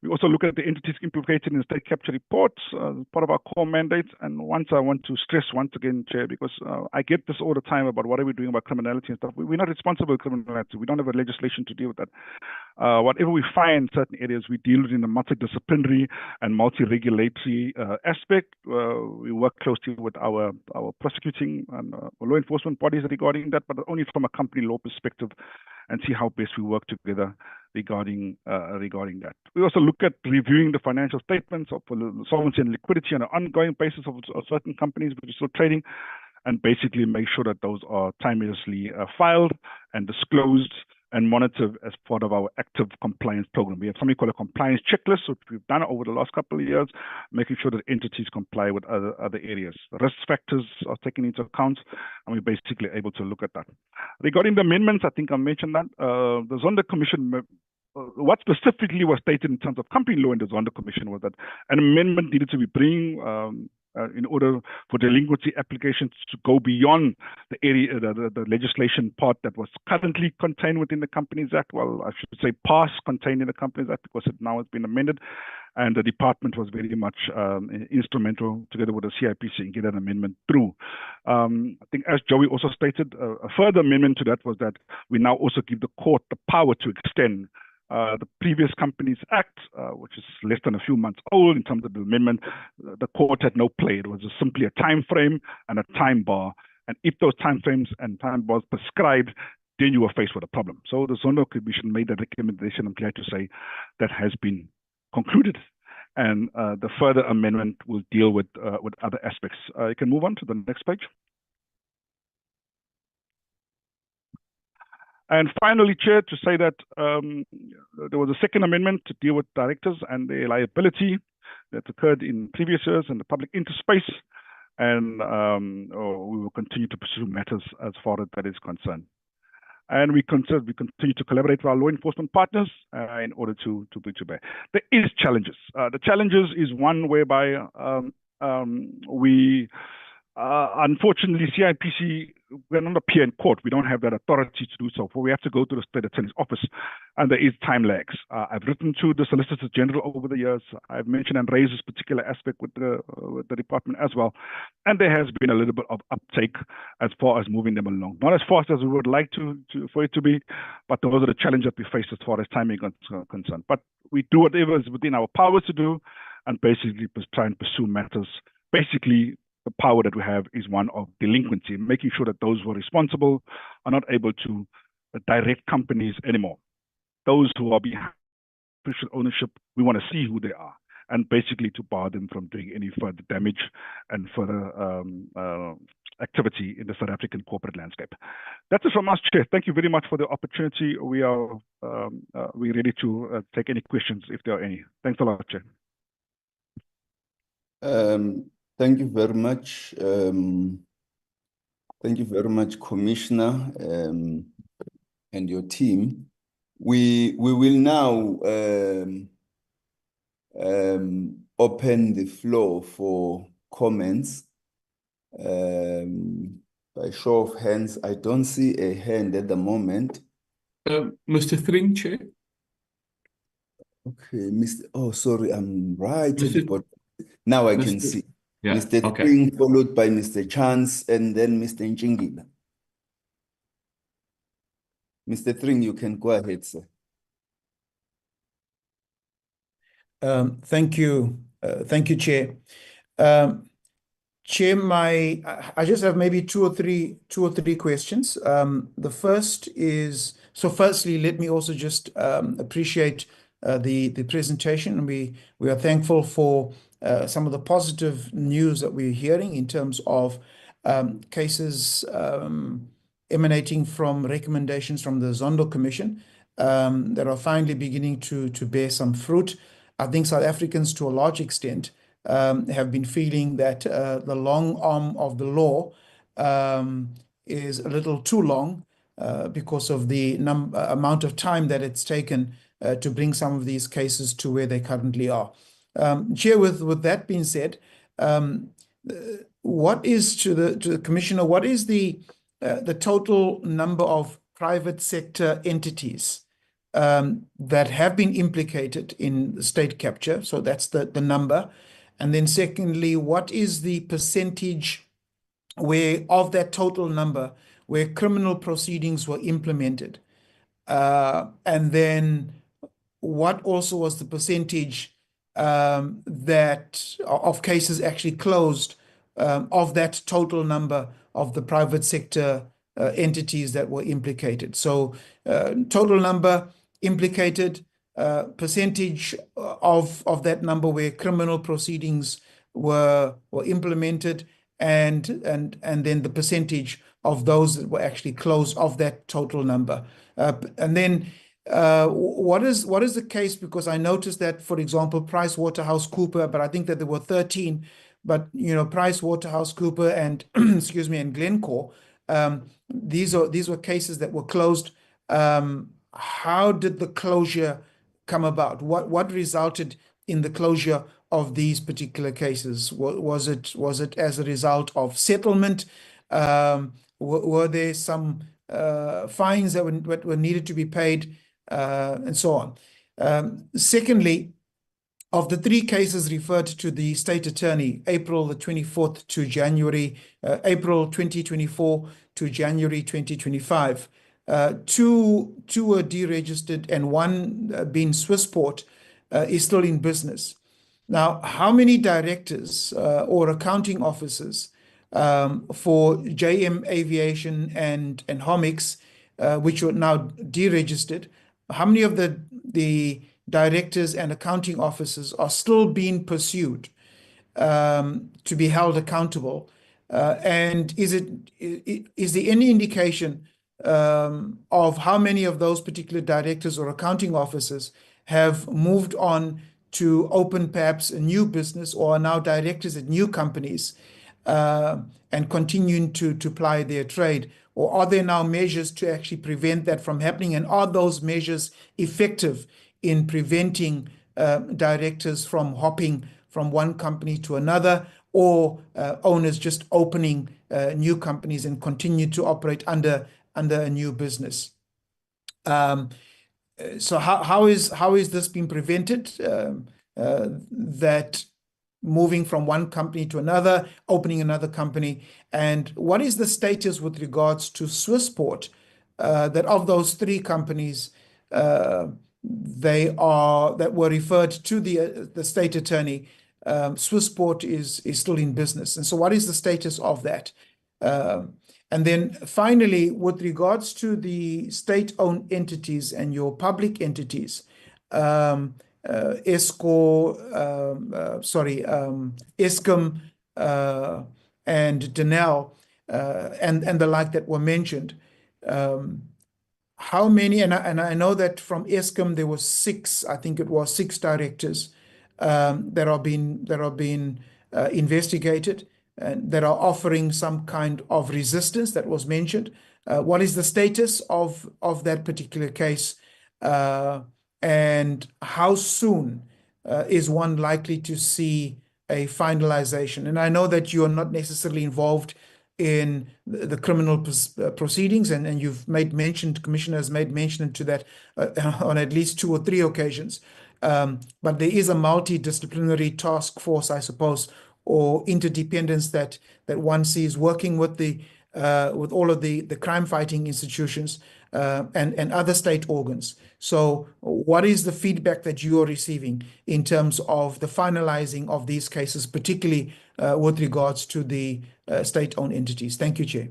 We also look at the entities implicated in the state capture reports, part of our core mandates. And once I want to stress once again, Chair, because I get this all the time about what are we doing about criminality and stuff. We're not responsible for criminality. We don't have a legislation to deal with that. Whatever we find in certain areas, we deal with in a multidisciplinary and multi-regulatory aspect. We work closely with our prosecuting and law enforcement bodies regarding that, but only from a company law perspective, and see how best we work together regarding that. We also look at reviewing the financial statements of solvency and liquidity on an ongoing basis of certain companies which are still trading, and basically make sure that those are timeously filed and disclosed and monitored as part of our active compliance program. We have something called a compliance checklist, which we've done over the last couple of years, making sure that entities comply with other areas. Risk factors are taken into account, and we're basically able to look at that. Regarding the amendments, I think I mentioned that the Zondo Commission, what specifically was stated in terms of company law in the Zondo Commission was that an amendment needed to be bring in order for delinquency applications to go beyond the area, the legislation part that was currently contained within the Companies Act. Well, I should say past contained in the Companies Act, because it now has been amended, and the department was very much instrumental together with the CIPC in getting an amendment through. I think as Joey also stated, a further amendment to that was that we now also give the court the power to extend the previous Companies Act, which is less than a few months old in terms of the amendment. The court had no play. It was simply a time frame and a time bar. And if those time frames and time bars prescribed, then you were faced with a problem. So the Zondo Commission made a recommendation, I'm glad to say, that has been concluded. And the further amendment will deal with other aspects. You can move on to the next page. And finally, Chair, to say that there was a second amendment to deal with directors and their liability that occurred in previous years in the public interest space. And we will continue to pursue matters as far as that is concerned. And we continue to collaborate with our law enforcement partners in order to bring to bear. There is challenges. The challenges is one whereby we, unfortunately, CIPC, we're not appear in court. We don't have that authority to do so. We have to go to the State Attorney's Office, and there is time lags. I've written to the Solicitor General over the years. I've mentioned and raised this particular aspect with the department as well, and there has been a little bit of uptake as far as moving them along. Not as fast as we would like for it to be, but those are the challenges that we face as far as timing is concerned. But we do whatever is within our powers to do, and basically try and pursue matters. Basically, the power that we have is one of delinquency, making sure that those who are responsible are not able to direct companies anymore. Those who are behind official ownership, we want to see who they are, and basically to bar them from doing any further damage and further activity in the South African corporate landscape. That's it from us, Chair. Thank you very much for the opportunity. We're ready to take any questions if there are any. Thanks a lot, Chair. Thank you very much. Thank you very much, Commissioner, and your team. We will now open the floor for comments. By show of hands, I don't see a hand at the moment. Mr. Thring, Chair. Okay, oh, sorry, I'm right at the bottom. Now I can see. Yeah, Mr. okay. Thring, followed by Mr. Chance, and then Mr. Njingila. Mr. Thring, you can go ahead, sir. Thank you. Thank you, Chair. Chair, I just have maybe two or three questions. The first is, so firstly, let me also just appreciate the presentation, and we are thankful for some of the positive news that we're hearing in terms of cases emanating from recommendations from the Zondo Commission that are finally beginning to bear some fruit. I think South Africans, to a large extent, have been feeling that the long arm of the law is a little too long because of the amount of time that it's taken to bring some of these cases to where they currently are. Chair, with that being said, what is to the Commissioner, what is the total number of private sector entities that have been implicated in state capture? So that's the number. And then secondly, what is the percentage of that total number where criminal proceedings were implemented? And then what also was the percentage that of cases actually closed of that total number of the private sector entities that were implicated? So total number implicated, percentage of that number where criminal proceedings were implemented, and then the percentage of those that were actually closed of that total number. And then what is the case? Because I noticed that, for example, PricewaterhouseCoopers, but I think that there were 13, but PricewaterhouseCoopers and excuse me, and Glencore, these were cases that were closed. How did the closure come about? What resulted in the closure of these particular cases? Was it as a result of settlement? Were there some fines that were needed to be paid, and so on? Secondly, of the 3 cases referred to the State Attorney, April the 24th to January, April 2024 to January 2025, 2 were deregistered and 1 being Swissport is still in business. Now, how many directors or accounting officers for JM Aviation and Homix, which were now deregistered, how many of the directors and accounting officers are still being pursued to be held accountable? And is there any indication of how many of those particular directors or accounting officers have moved on to open perhaps a new business or are now directors at new companies and continuing to ply their trade? Or are there now measures to actually prevent that from happening? And are those measures effective in preventing directors from hopping from one company to another, or owners just opening new companies and continue to operate under a new business? So how is this being prevented? That moving from one company to another, opening another company, and what is the status with regards to Swissport? That of those three companies, that were referred to the state attorney, Swissport is still in business, and so what is the status of that? And then finally, with regards to the state-owned entities and your public entities, Eskom, and Denel, and the like that were mentioned. How many? And I know that from Eskom there was six. I think it was 6 directors that are being investigated, that are offering some kind of resistance that was mentioned. What is the status of that particular case, and how soon is one likely to see a finalization? And I know that you are not necessarily involved in the criminal proceedings, and you've made mention, Commissioner has made mention to that on at least 2 or 3 occasions. But there is a multidisciplinary task force, I suppose, or interdependence that one sees working with all of the crime fighting institutions and other state organs. So what is the feedback that you are receiving in terms of the finalizing of these cases, particularly with regards to the state-owned entities? Thank you, Chair.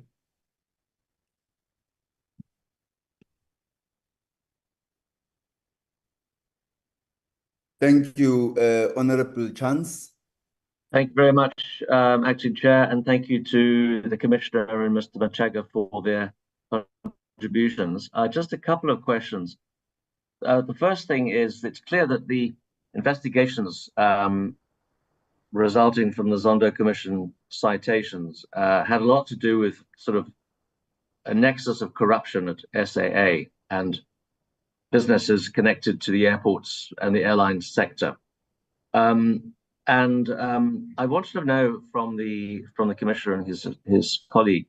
Thank you, Honorable Chance. Thank you very much, Acting Chair, and thank you to the Commissioner and Mr. Machaga for their contributions. Just a couple of questions. The first thing is, it's clear that the investigations resulting from the Zondo Commission citations had a lot to do with sort of a nexus of corruption at SAA and businesses connected to the airports and the airline sector. I wanted to know from the Commissioner and his colleague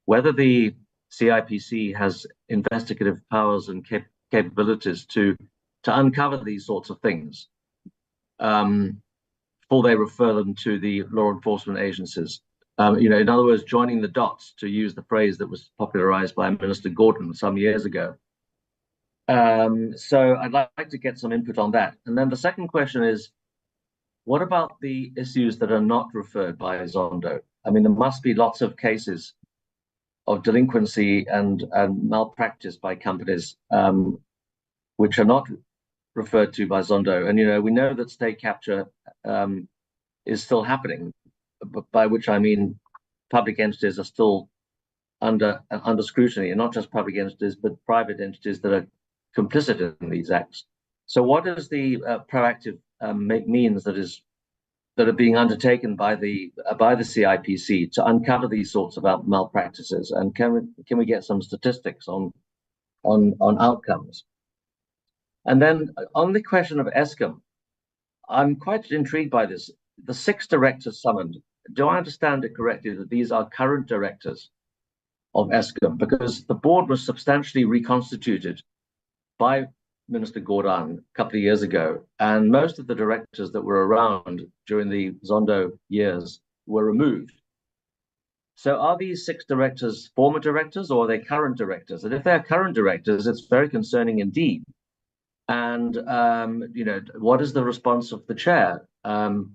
whether the CIPC has investigative powers and capabilities to uncover these sorts of things before they refer them to the law enforcement agencies. In other words, joining the dots, to use the phrase that was popularized by Minister Gordon some years ago. So I'd like to get some input on that. And then the second question is, what about the issues that are not referred by Zondo? I mean, there must be lots of cases of delinquency and malpractice by companies which are not referred to by Zondo. And, we know that state capture is still happening, by which I mean public entities are still under scrutiny, and not just public entities, but private entities that are complicit in these acts. So what is the proactive means that are being undertaken by the CIPC to uncover these sorts of malpractices? And can we get some statistics on outcomes? And then on the question of Eskom, I'm quite intrigued by this. The 6 directors summoned, do I understand it correctly that these are current directors of Eskom? Because the board was substantially reconstituted by Minister Gordon a couple of years ago, and most of the directors that were around during the Zondo years were removed. So are these 6 directors former directors, or are they current directors? And if they're current directors, it's very concerning indeed. And what is the response of the chair? Teto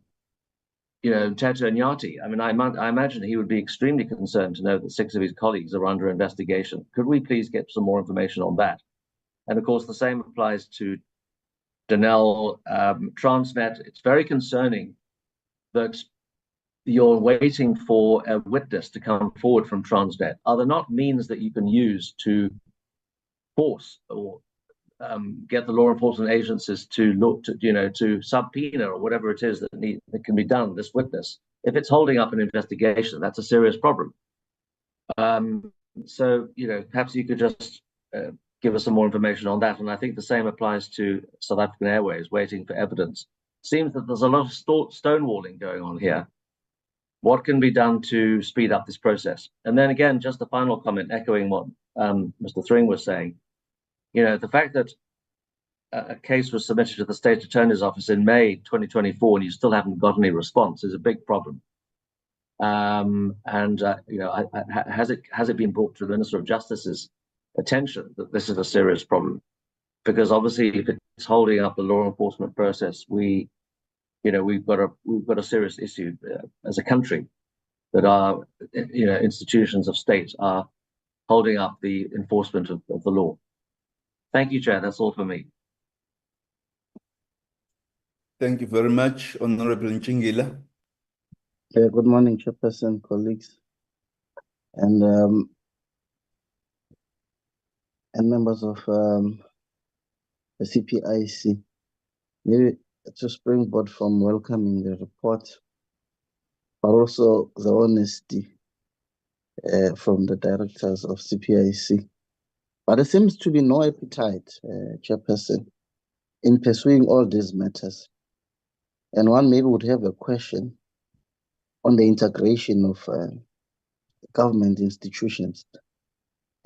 Nyati. I mean, I imagine he would be extremely concerned to know that 6 of his colleagues are under investigation. Could we please get some more information on that? And of course, the same applies to Denel, Transnet. It's very concerning that you're waiting for a witness to come forward from Transnet, are there not means that you can use to force or get the law enforcement agencies to look to, to subpoena or whatever it is that can be done, this witness? If it's holding up an investigation, that's a serious problem. So, perhaps you could just give us some more information on that. And I think the same applies to South African Airways, waiting for evidence. Seems that there's a lot of stonewalling going on here. What can be done to speed up this process? And then again, just a final comment, echoing what Mr. Thring was saying. The fact that a case was submitted to the State Attorney's Office in May 2024 and you still haven't got any response is a big problem. Has it been brought to the Minister of Justice's attention that this is a serious problem? Because obviously, if it's holding up the law enforcement process, we've got a serious issue as a country that our institutions of state are holding up the enforcement of the law. Thank you, Chair. That's all for me. Thank you very much, Honorable Nchingila. Good morning, Chairperson, colleagues, and members of the CPIC. Maybe to springboard from welcoming the report, but also the honesty from the directors of CPIC. But there seems to be no appetite, Chairperson, in pursuing all these matters. And one maybe would have a question on the integration of government institutions.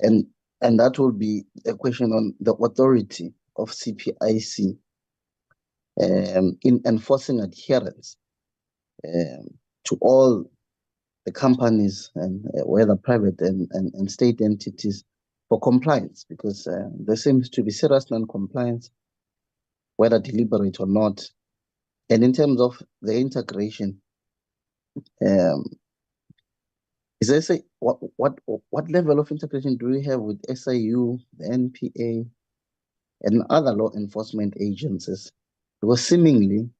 And that will be a question on the authority of CPIC in enforcing adherence to all the companies, and whether private and state entities, for compliance, because there seems to be serious non-compliance, whether deliberate or not. And in terms of the integration, is there what level of integration do we have with SIU, the NPA, and other law enforcement agencies? Because seemingly,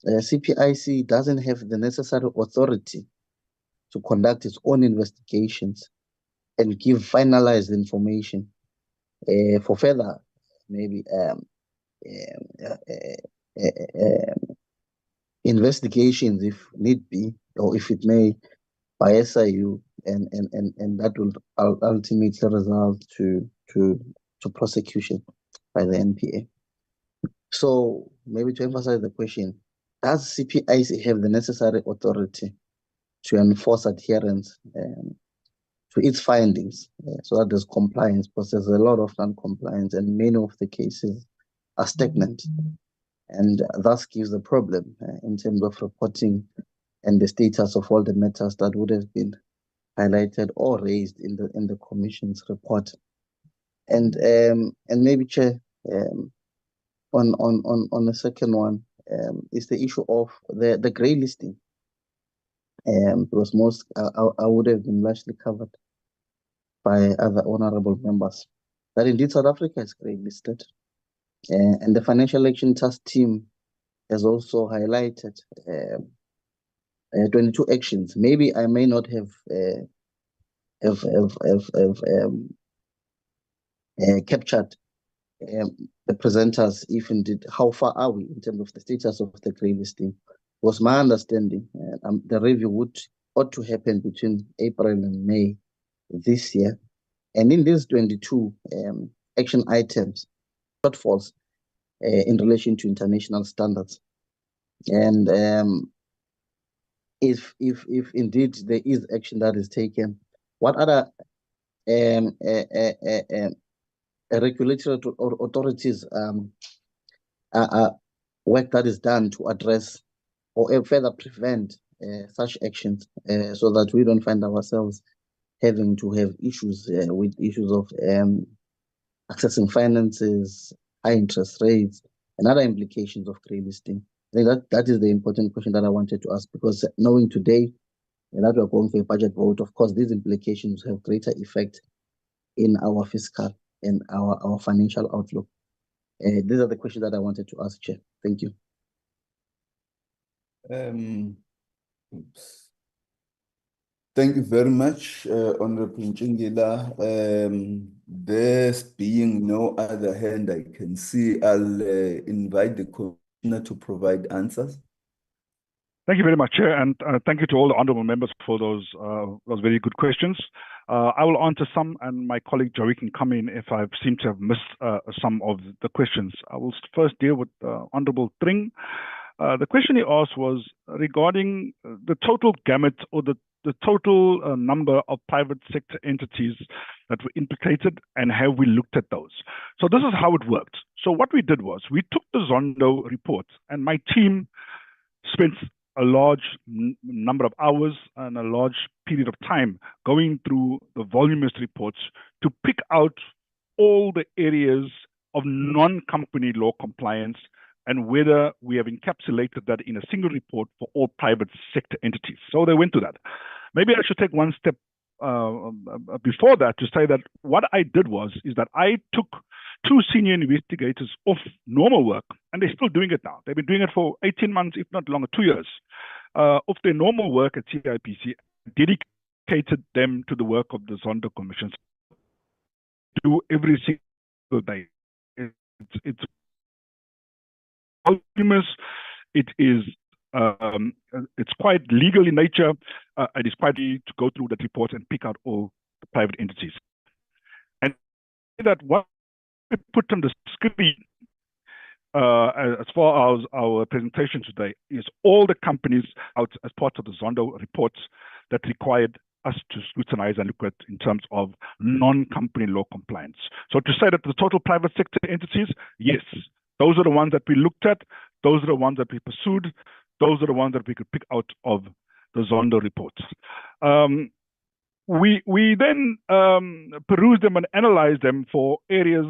CPIC doesn't have the necessary authority to conduct its own investigations and give finalized information for further maybe investigations if need be, or if it may, by SIU, and that will ultimately result to prosecution by the NPA. So maybe to emphasize the question, does CPIC have the necessary authority to enforce adherence to its findings, so that there's compliance? Because there's a lot of non-compliance and many of the cases are stagnant, and thus gives a problem in terms of reporting and the status of all the matters that would have been highlighted or raised in the Commission's report. And maybe, Chair, on the second one, is the issue of the grey listing, because most I would have been largely covered by other honourable members, that indeed South Africa is grey listed, and the Financial Action Task Team has also highlighted 22 actions. Maybe I may not have captured the presenters, if indeed, how far are we in terms of the status of the grey listing? Was my understanding the review ought to happen between April and May this year. And in these 22 action items, shortfalls in relation to international standards. And if indeed there is action that is taken, what other regulatory authorities work that is done to address or further prevent such actions, so that we don't find ourselves having to have issues with issues of accessing finances, high interest rates, and other implications of grey listing? I think that is the important question that I wanted to ask, because knowing today that we're going for a budget vote, of course, these implications have greater effect in our fiscal and our financial outlook. These are the questions that I wanted to ask, Chair. Thank you. Thank you very much, Honorable Nchingila. There being no other hand I can see, I'll invite the Commissioner to provide answers. Thank you very much, Chair, and thank you to all the honourable members for those very good questions. I will answer some, and my colleague Joey can come in if I seem to have missed some of the questions. I will first deal with Honourable Tring. The question he asked was regarding the total gamut or the total number of private sector entities that were implicated, and have we looked at those? So this is how it worked. So what we did was we took the Zondo report, and my team spent a large number of hours and a large period of time going through the voluminous reports to pick out all the areas of non-company law compliance and whether we have encapsulated that in a single report for all private sector entities. So they went to that. Maybe I should take one step before that to say that what I did is that I took 2 senior investigators off normal work, and they're still doing it now. They've been doing it for 18 months, if not longer, 2 years, of their normal work at CIPC, dedicated them to the work of the Zondo Commission. Do every single day. It's voluminous. It is it's quite legal in nature. It is quite easy to go through that report and pick out all the private entities. And that what we put on the screen as far as our presentation today is all the companies out as part of the Zondo reports that required us to scrutinize and look at in terms of non-company law compliance. So to say that the total private sector entities, yes, those are the ones that we looked at, those are the ones that we pursued, those are the ones that we could pick out of the Zondo reports. We then perused them and analyzed them for areas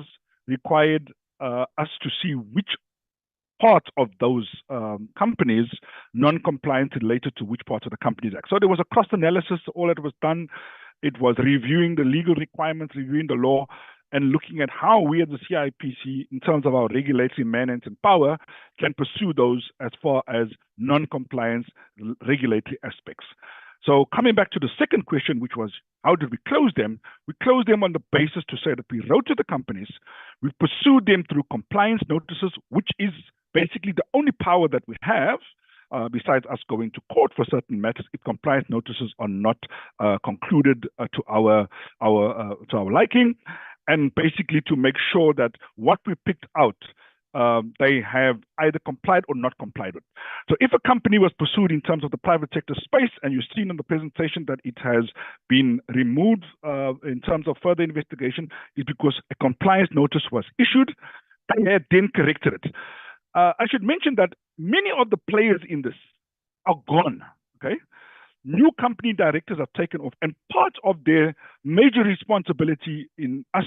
required us to see which part of those companies non-compliant related to which parts of the Companies Act. So there was a cross analysis. All that was done, it was reviewing the legal requirements, reviewing the law, and looking at how we as the CIPC, in terms of our regulatory mandate and power, can pursue those as far as non-compliance regulatory aspects. So coming back to the second question, which was how did we close them? We closed them on the basis to say that we wrote to the companies, we pursued them through compliance notices, which is basically the only power that we have, besides us going to court for certain matters, if compliance notices are not concluded to our liking, and basically to make sure that what we picked out, they have either complied or not complied with. So if a company was pursued in terms of the private sector space, and you've seen in the presentation that it has been removed in terms of further investigation, is because a compliance notice was issued, they had then corrected it. I should mention that many of the players in this are gone, okay? New company directors are taken off, and part of their major responsibility in us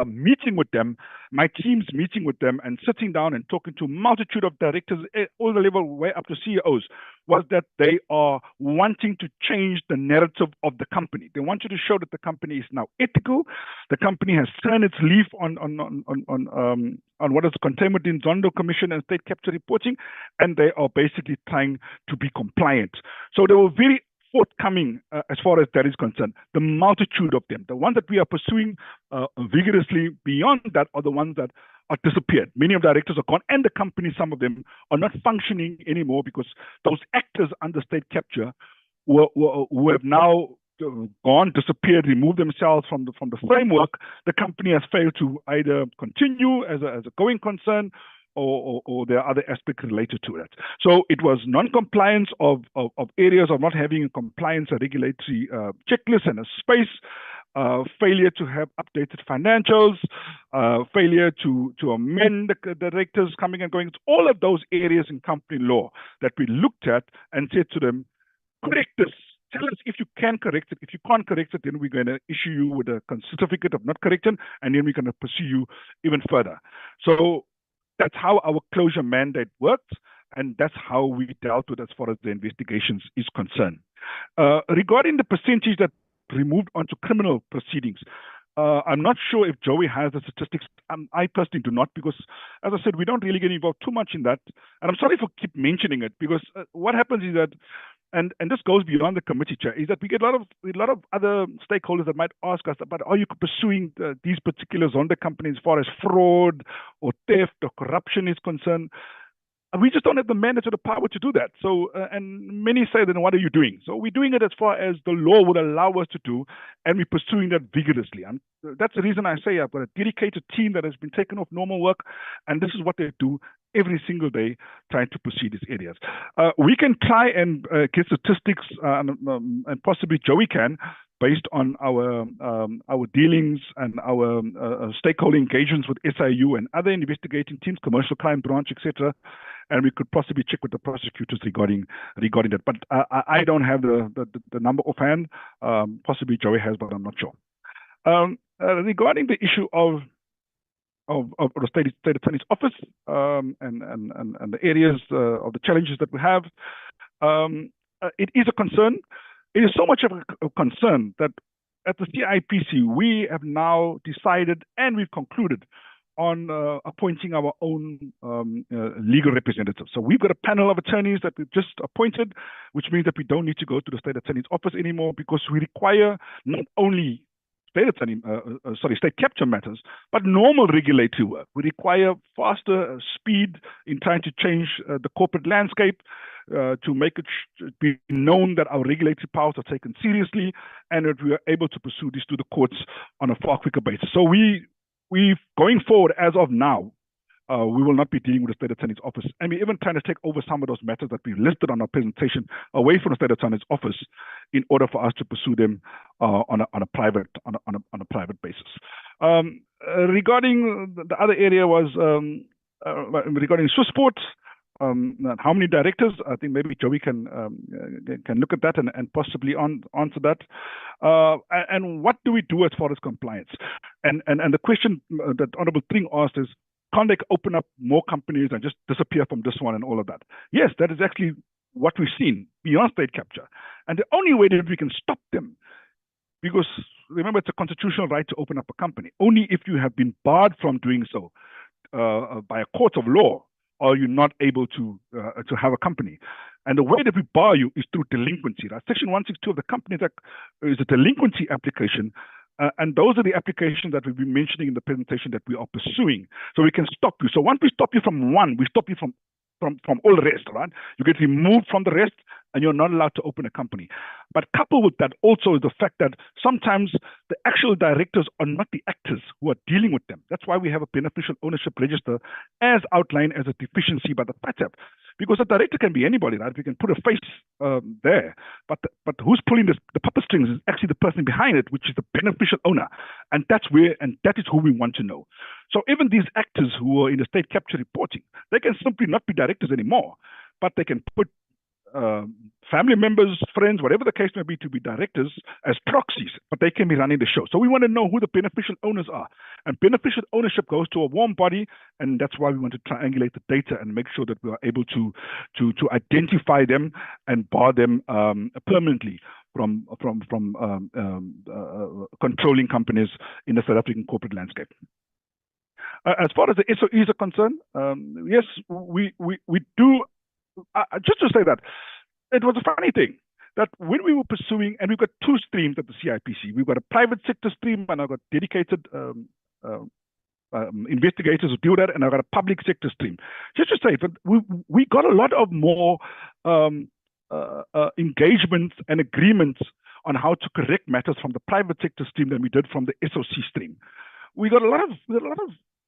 meeting with them, my team's meeting with them and sitting down and talking to a multitude of directors, all the level way up to CEOs, was that they are wanting to change the narrative of the company. They want you to show that the company is now ethical. The company has turned its leaf on what is contained within Zondo Commission and state capture reporting, and they are basically trying to be compliant. So they were very forthcoming as far as that is concerned. The multitude of them, the ones that we are pursuing vigorously beyond that, are the ones that are disappeared. Many of the directors are gone, and the companies, some of them, are not functioning anymore because those actors under state capture who have now gone, disappeared, removed themselves from the framework. The company has failed to either continue as a going concern, or there are other aspects related to that. So it was non-compliance of areas of not having a compliance, a regulatory checklist and a space, failure to have updated financials, failure to amend the directors coming and going. It's all of those areas in company law that we looked at and said to them, correct this. Tell us if you can correct it. If you can't correct it, then we're going to issue you with a certificate of not correction, and then we're going to pursue you even further. So that's how our closure mandate worked, and that's how we dealt with as far as the investigations is concerned. Regarding the percentage that removed onto criminal proceedings, I'm not sure if Joey has the statistics. I personally do not, because, as I said, we don't really get involved too much in that. And I'm sorry for keep mentioning it, because what happens is that and this goes beyond the committee, Chair, is that we get a lot of other stakeholders that might ask us about, are you pursuing these particular Zondo companies as far as fraud or theft or corruption is concerned? We just don't have the mandate or the power to do that. So, and many say, then what are you doing? So we're doing it as far as the law would allow us to do, and we're pursuing that vigorously. And that's the reason I say I've got a dedicated team that has been taken off normal work, and this is what they do every single day, trying to pursue these areas. We can try and get statistics, and possibly Joey can, based on our dealings and our stakeholder engagements with SIU and other investigating teams, commercial crime branch, etc. And we could possibly check with the prosecutors regarding that. But I don't have the number offhand. Possibly Joey has, but I'm not sure. Regarding the issue of the state attorney's office and the areas of the challenges that we have, it is a concern. It is so much of a concern that at the CIPC, we have now decided and we've concluded on appointing our own legal representative. So we've got a panel of attorneys that we've just appointed, which means that we don't need to go to the state attorney's office anymore, because we require not only state capture matters, but normal regulatory work. We require faster speed in trying to change the corporate landscape, to make it be known that our regulatory powers are taken seriously and that we are able to pursue this to the courts on a far quicker basis. So we going forward, as of now, we will not be dealing with the state attorney's office, and we're even trying to take over some of those matters that we listed on our presentation away from the state attorney's office, in order for us to pursue them on a private basis. Regarding the other area was regarding Swissport. How many directors? I think maybe Joey can look at that and possibly answer that. And what do we do as far as compliance? And the question that Honorable Tring asked is, can't they open up more companies and just disappear from this one and all of that? Yes, that is actually what we've seen beyond state capture. And the only way that we can stop them, because remember, it's a constitutional right to open up a company. Only if you have been barred from doing so by a court of law are you not able to have a company. And the way that we bar you is through delinquency. Right? Section 162 of the Companies Act is a delinquency application. And those are the applications that we've been mentioning in the presentation that we are pursuing. So we can stop you. So once we stop you from one, we stop you from all the rest, right? You get removed from the rest and you're not allowed to open a company. But coupled with that also is the fact that sometimes the actual directors are not the actors who are dealing with them. That's why we have a beneficial ownership register as outlined as a deficiency by the PATAP. Because a director can be anybody, right? We can put a face there, but who's pulling the puppet strings is actually the person behind it, which is the beneficial owner, and that is who we want to know. So even these actors who are in the state capture reporting, they can simply not be directors anymore, but they can put family members, friends, whatever the case may be, to be directors as proxies, but they can be running the show. So we want to know who the beneficial owners are. And beneficial ownership goes to a warm body, and that's why we want to triangulate the data and make sure that we are able to identify them and bar them permanently from controlling companies in the South African corporate landscape. As far as the SOEs are concerned, yes, we do. Just to say that it was a funny thing that when we were pursuing, and we've got two streams at the CIPC, we've got a private sector stream, and I've got dedicated investigators who do that, and I've got a public sector stream. Just to say that we got a lot of more engagements and agreements on how to correct matters from the private sector stream than we did from the SOC stream. We got a lot of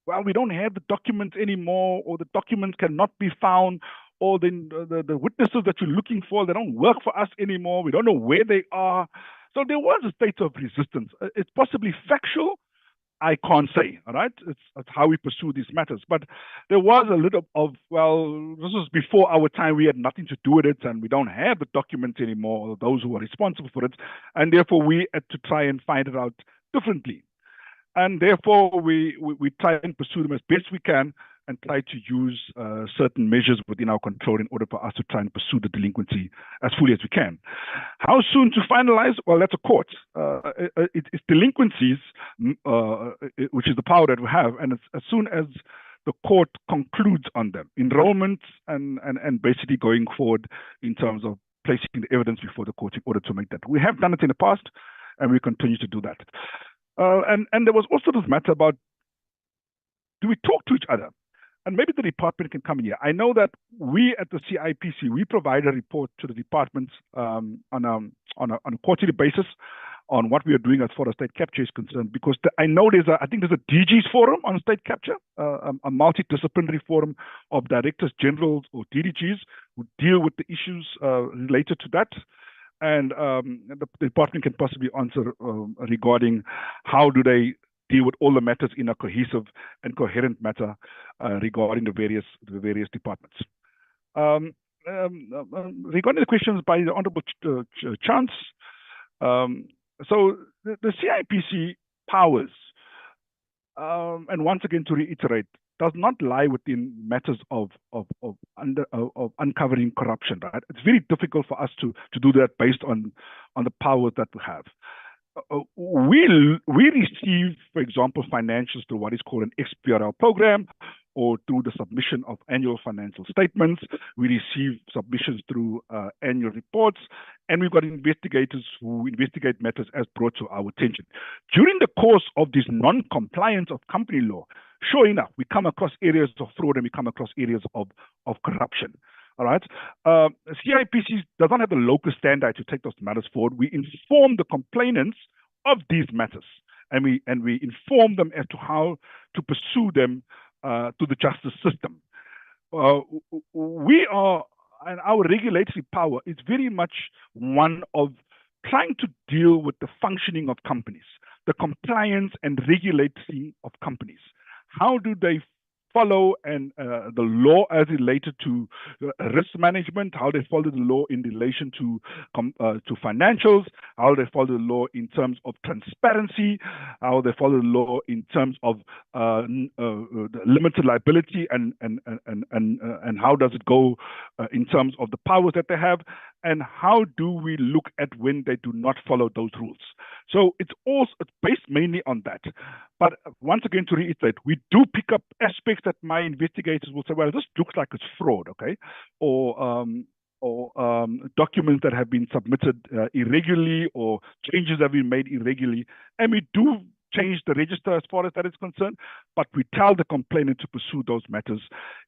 well, we don't have the documents anymore, or the documents cannot be found, or the witnesses that you're looking for, they don't work for us anymore. We don't know where they are. So there was a state of resistance. It's possibly factual. I can't say, all right? It's how we pursue these matters. But there was a little of, well, this was before our time. We had nothing to do with it, and we don't have the documents anymore, or those who are responsible for it. And therefore, we had to try and find it out differently. And therefore, we try and pursue them as best we can, and try to use certain measures within our control in order for us to try and pursue the delinquency as fully as we can. How soon to finalize? Well, that's a court. It's delinquencies, which is the power that we have, and it's as soon as the court concludes on them, enrollments and basically going forward in terms of placing the evidence before the court in order to make that. We have done it in the past, and we continue to do that. And there was also this matter about, do we talk to each other? And maybe the department can come in here. I know that we at the CIPC, we provide a report to the departments on a quarterly basis on what we are doing as far as state capture is concerned, because I know I think there's a DG's forum on state capture, a multidisciplinary forum of directors generals or DDGs who deal with the issues related to that. And the department can possibly answer regarding how do they deal with all the matters in a cohesive and coherent matter regarding the various departments. Regarding the questions by the Honourable Chance, so the CIPC powers, and once again to reiterate, does not lie within matters of uncovering corruption. Right? It's very difficult for us to do that based on the powers that we have. We receive, for example, financials through what is called an XBRL program, or through the submission of annual financial statements. We receive submissions through annual reports, and we've got investigators who investigate matters as brought to our attention. During the course of this non-compliance of company law, sure enough, we come across areas of fraud and we come across areas of corruption. All right. CIPC does not have the local standard to take those matters forward. We inform the complainants of these matters, and we inform them as to how to pursue them to the justice system. We are, and our regulatory power is very much one of trying to deal with the functioning of companies, the compliance and regulating of companies. How do they follow and the law as related to risk management, how they follow the law in relation to financials, how they follow the law in terms of transparency, how they follow the law in terms of the limited liability, and how does it go in terms of the powers that they have, and how do we look at when they do not follow those rules. So it's based mainly on that. But once again, to reiterate, we do pick up aspects that my investigators will say, well, this looks like it's fraud, okay? Or documents that have been submitted irregularly, or changes that have been made irregularly. And we do change the register as far as that is concerned, but we tell the complainant to pursue those matters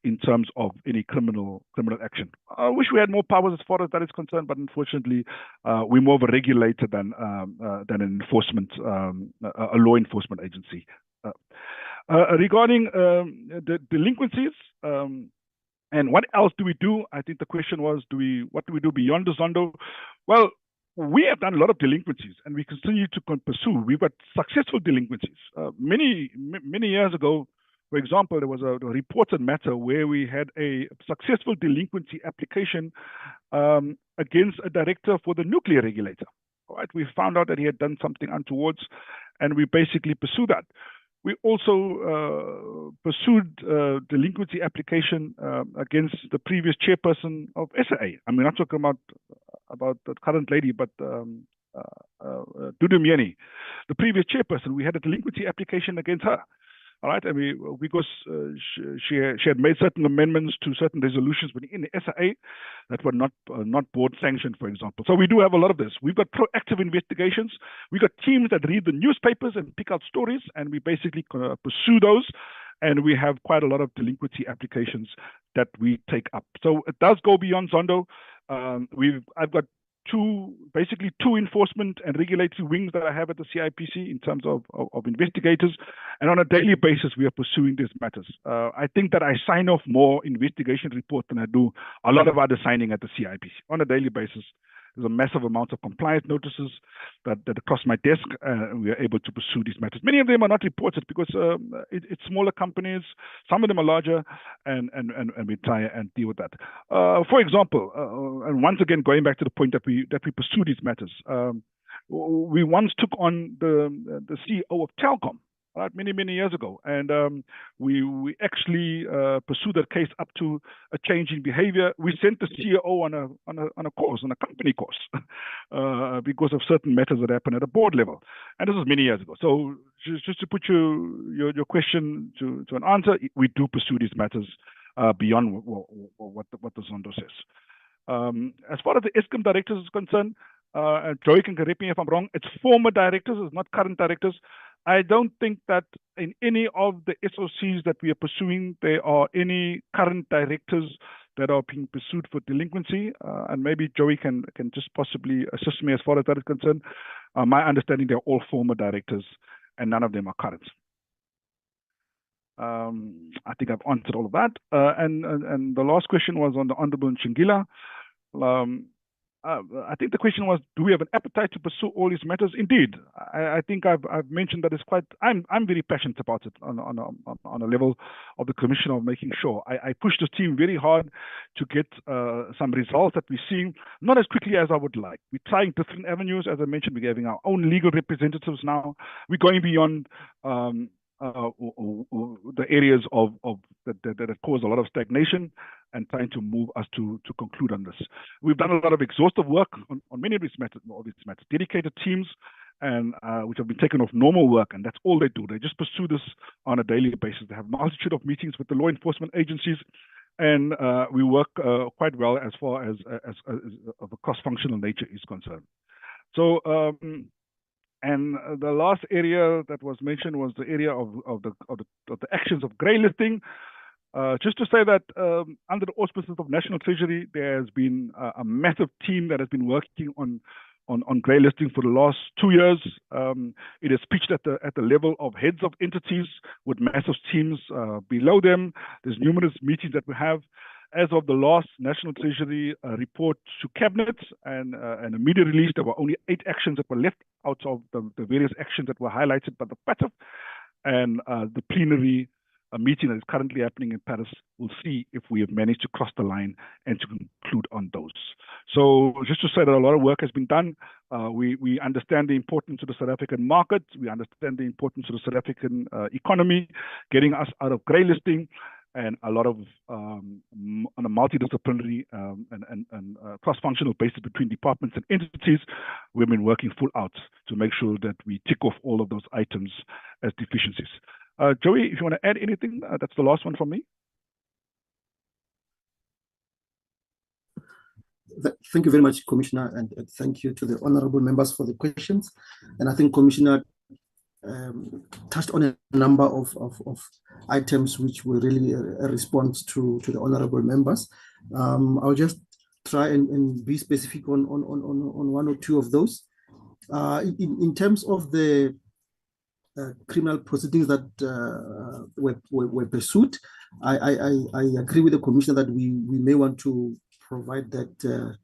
in terms of any criminal action. I wish we had more powers as far as that is concerned, but unfortunately, we're more of a regulator than an enforcement, a law enforcement agency. Regarding the delinquencies, and what else do we do? I think the question was, what do we do beyond the Zondo? Well, we have done a lot of delinquencies, and we continue to pursue. We've got successful delinquencies. Many years ago, for example, there was a reported matter where we had a successful delinquency application against a director for the nuclear regulator. All right, we found out that he had done something untoward, and we basically pursued that. We also pursued delinquency application against the previous chairperson of SAA. I'm not talking about the current lady, but Dudu Mieni, the previous chairperson. We had a delinquency application against her. All right, and because she had made certain amendments to certain resolutions within the SAA that were not board sanctioned, for example. So we do have a lot of this. We've got proactive investigations. We've got teams that read the newspapers and pick out stories, and we basically pursue those. And we have quite a lot of delinquency applications that we take up. So it does go beyond Zondo. I've got basically two enforcement and regulatory wings that I have at the CIPC in terms of investigators, and on a daily basis we are pursuing these matters. I think that I sign off more investigation reports than I do a lot of other signing at the CIPC. On a daily basis, there's a massive amount of compliance notices that cross my desk, and we are able to pursue these matters. Many of them are not reported because it's smaller companies. Some of them are larger, and we try and deal with that. For example, and once again going back to the point that we pursue these matters, we once took on the CEO of Telkom. Right, many years ago, and we actually pursued that case up to a change in behavior. We sent the CEO on a company course, because of certain matters that happened at a board level, and this was many years ago. So just to put your question to an answer, we do pursue these matters beyond what the Zondo says. As far as the ESCOM directors is concerned, and Joey can correct me if I'm wrong, it's former directors, it's not current directors. I don't think that in any of the SOCs that we are pursuing, there are any current directors that are being pursued for delinquency. And maybe Joey can just possibly assist me as far as that is concerned. My understanding, they're all former directors and none of them are current. I think I've answered all of that. And the last question was on the Honorable Nchingila. I think the question was, do we have an appetite to pursue all these matters? Indeed, I think I've mentioned that it's quite. I'm very passionate about it on a level of the commission of making sure. I pushed the team very hard to get some results that we're seeing, not as quickly as I would like. We're trying different avenues, as I mentioned. We're having our own legal representatives now. We're going beyond the areas that cause a lot of stagnation and trying to move us to conclude on this. We've done a lot of exhaustive work on many of these matters, dedicated teams, and which have been taken off normal work, and that's all they do. They just pursue this on a daily basis. They have a multitude of meetings with the law enforcement agencies, and we work quite well as far as of a cross-functional nature is concerned. So. And the last area that was mentioned was the area of the actions of grey listing. Just to say that under the auspices of National Treasury, there has been a massive team that has been working on grey listing for the last 2 years. It is pitched at the level of heads of entities with massive teams below them. There's numerous meetings that we have. As of the last National Treasury report to Cabinet and a media release, there were only 8 actions that were left out of the various actions that were highlighted by the PATF. And the plenary meeting that is currently happening in Paris will see if we have managed to cross the line and to conclude on those. So just to say that a lot of work has been done. We understand the importance of the South African market. We understand the importance of the South African economy, getting us out of grey listing. And a lot of on a multidisciplinary and cross-functional basis between departments and entities, we've been working full out to make sure that we tick off all of those items as deficiencies. Joey, if you want to add anything, that's the last one from me. Thank you very much, Commissioner, and thank you to the honorable members for the questions. And I think Commissioner touched on a number of items which were really a response to the honorable members. I'll just try and be specific on 1 or 2 of those. In terms of the criminal proceedings that were pursued, I agree with the Commissioner that we may want to provide that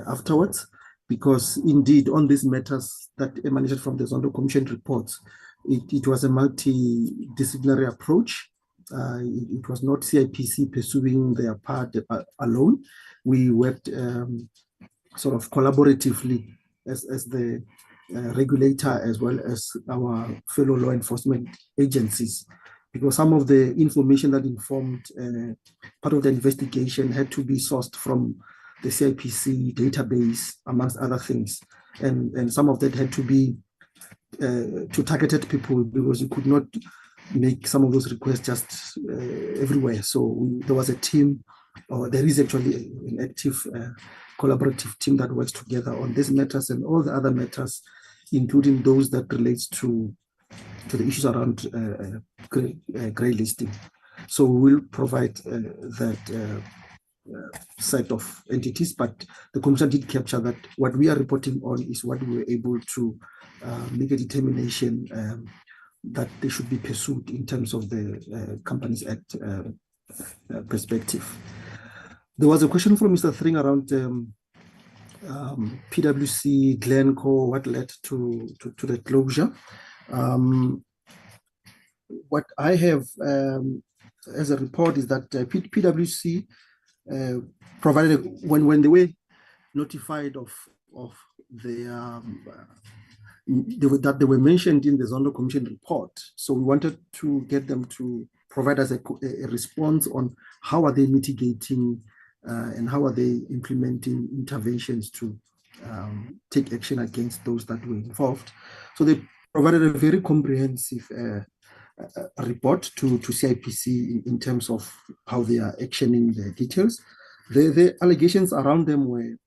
afterwards, because indeed on these matters that emanated from the Zondo Commission reports, it was a multidisciplinary approach. It was not CIPC pursuing their part alone. We worked sort of collaboratively as the regulator as well as our fellow law enforcement agencies, because some of the information that informed part of the investigation had to be sourced from the CIPC database, amongst other things. And some of that had to be to targeted people, because you could not make some of those requests just everywhere. So there was a team, or there is actually an active collaborative team that works together on these matters and all the other matters, including those that relates to the issues around grey listing. So we'll provide that set of entities, but the Commission did capture that what we are reporting on is what we were able to make a determination that they should be pursued in terms of the Companies Act perspective. There was a question from Mr. Thring around PwC, Glencore, what led to the closure. What I have as a report is that PwC provided, when they were notified of their that they were mentioned in the Zondo Commission report. So we wanted to get them to provide us a response on how are they mitigating and how are they implementing interventions to take action against those that were involved. So they provided a very comprehensive report to CIPC in terms of how they are actioning the details. The allegations around them were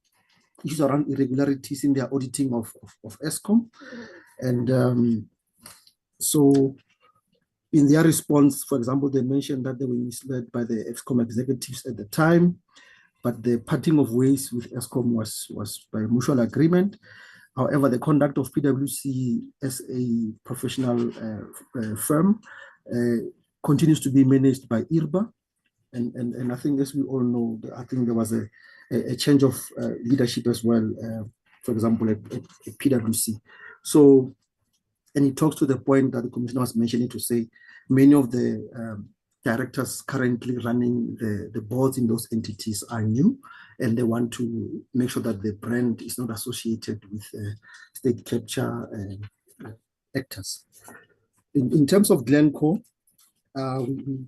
issues around irregularities in their auditing of Eskom. And so in their response, for example, they mentioned that they were misled by the Eskom executives at the time, but the parting of ways with Eskom was by mutual agreement. However, the conduct of PwC as a professional firm continues to be managed by IRBA. And I think, as we all know, I think there was a change of leadership as well, for example, at PwC. So, and it talks to the point that the commissioner was mentioning, to say many of the directors currently running the boards in those entities are new, and they want to make sure that the brand is not associated with state capture actors. In terms of Glencore, we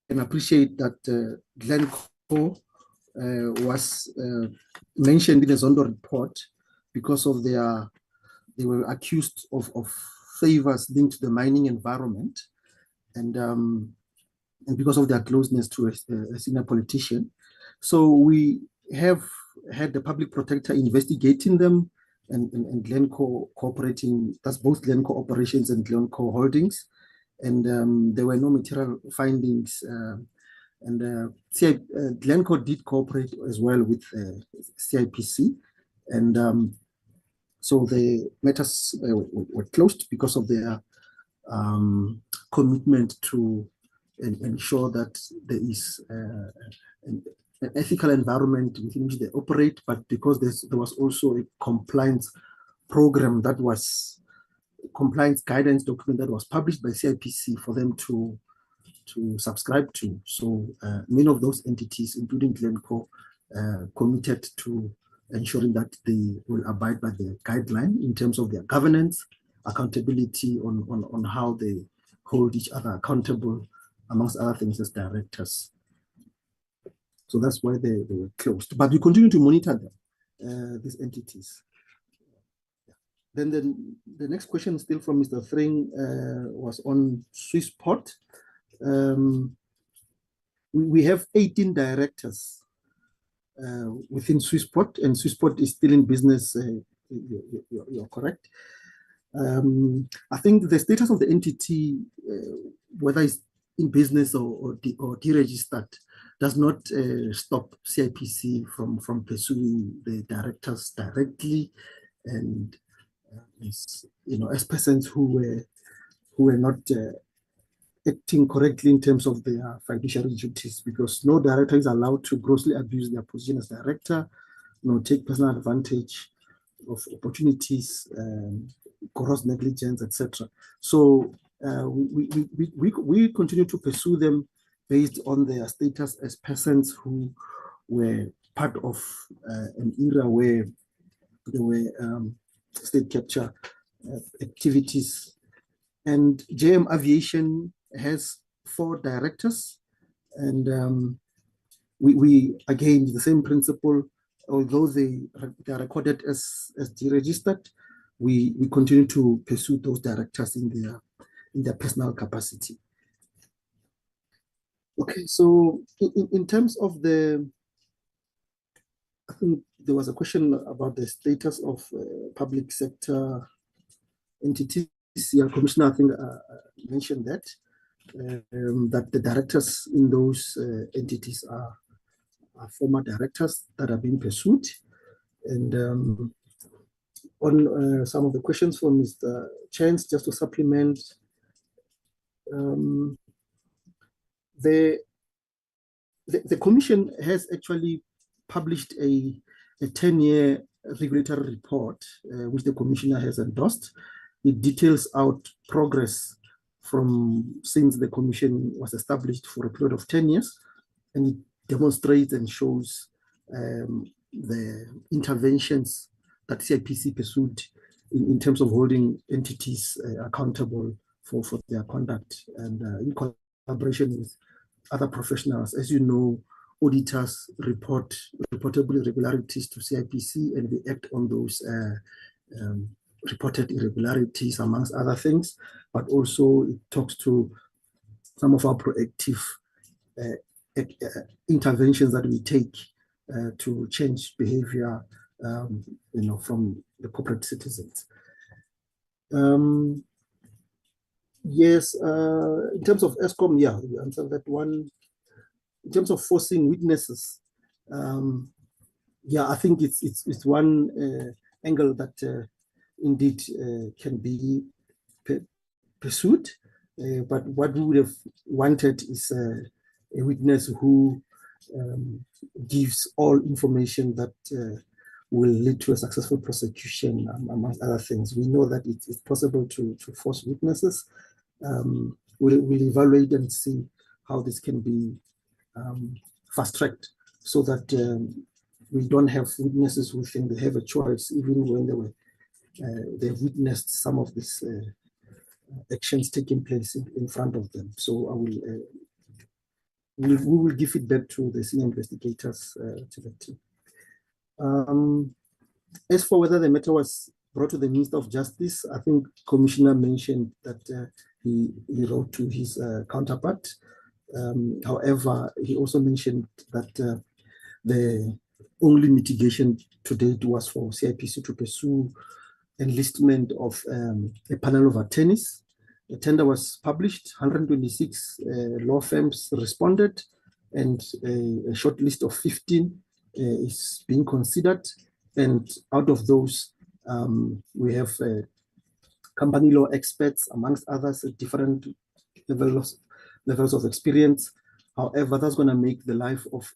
can appreciate that Glencore was mentioned in the Zondo report because of they were accused of favors linked to the mining environment, and because of their closeness to a senior politician. So we have had the public protector investigating them, and Glencore cooperating. That's both Glencore Operations and Glencore Holdings. And there were no material findings. Glencore did cooperate as well with CIPC. And so the matters were closed because of their commitment to ensure that there is an ethical environment within which they operate, but because there was also a compliance program that was compliance guidance document that was published by CIPC for them to subscribe to. So many of those entities, including Glencore, committed to ensuring that they will abide by the guideline in terms of their governance, accountability on how they hold each other accountable, amongst other things, as directors. So that's why they were closed. But we continue to monitor them, these entities. Then the next question, still from Mr. Thring, was on Swissport. We have 18 directors within Swissport, and Swissport is still in business. You're correct. I think the status of the entity, whether it's in business or deregistered, does not stop CIPC from pursuing the directors directly, and as persons who were not acting correctly in terms of their fiduciary duties, because no director is allowed to grossly abuse their position as director, take personal advantage of opportunities, gross negligence, etc. So we continue to pursue them based on their status as persons who were part of an era where there were state capture activities. And JM Aviation has 4 directors, and we again, the same principle, although they are recorded as deregistered, we continue to pursue those directors in their personal capacity. Okay, so in terms of I think there was a question about the status of public sector entities. Yeah, Commissioner, I think mentioned that the directors in those entities are former directors that are being pursued. And on some of the questions from Mr. Chance, just to supplement, the Commission has actually published a 10-year regulatory report, which the Commissioner has endorsed. It details out progress since the Commission was established for a period of 10 years, and it demonstrates and shows the interventions that CIPC pursued in terms of holding entities accountable for their conduct, and in collaboration with other professionals. As you know, auditors report reportable irregularities to CIPC, and we act on those reported irregularities, amongst other things, but also it talks to some of our proactive interventions that we take to change behavior, from the corporate citizens. Yes, in terms of ESCOM, yeah, you answered that one. In terms of forcing witnesses, yeah, I think it's one angle that indeed can be pursued. But what we would have wanted is a witness who gives all information that will lead to a successful prosecution, amongst other things. We know that it's possible to force witnesses. We'll evaluate and see how this can be fast-tracked so that we don't have witnesses who think they have a choice, even when they've witnessed some of these actions taking place in front of them. So we will give it back to the senior investigators, to the team. As for whether the matter was brought to the Minister of Justice, I think Commissioner mentioned that he wrote to his counterpart. However, he also mentioned that the only mitigation to date was for CIPC to pursue enlistment of a panel of attorneys. The tender was published, 126 law firms responded, and a short list of 15 is being considered. And out of those, we have company law experts, amongst others, at different levels of experience. However, that's going to make the life of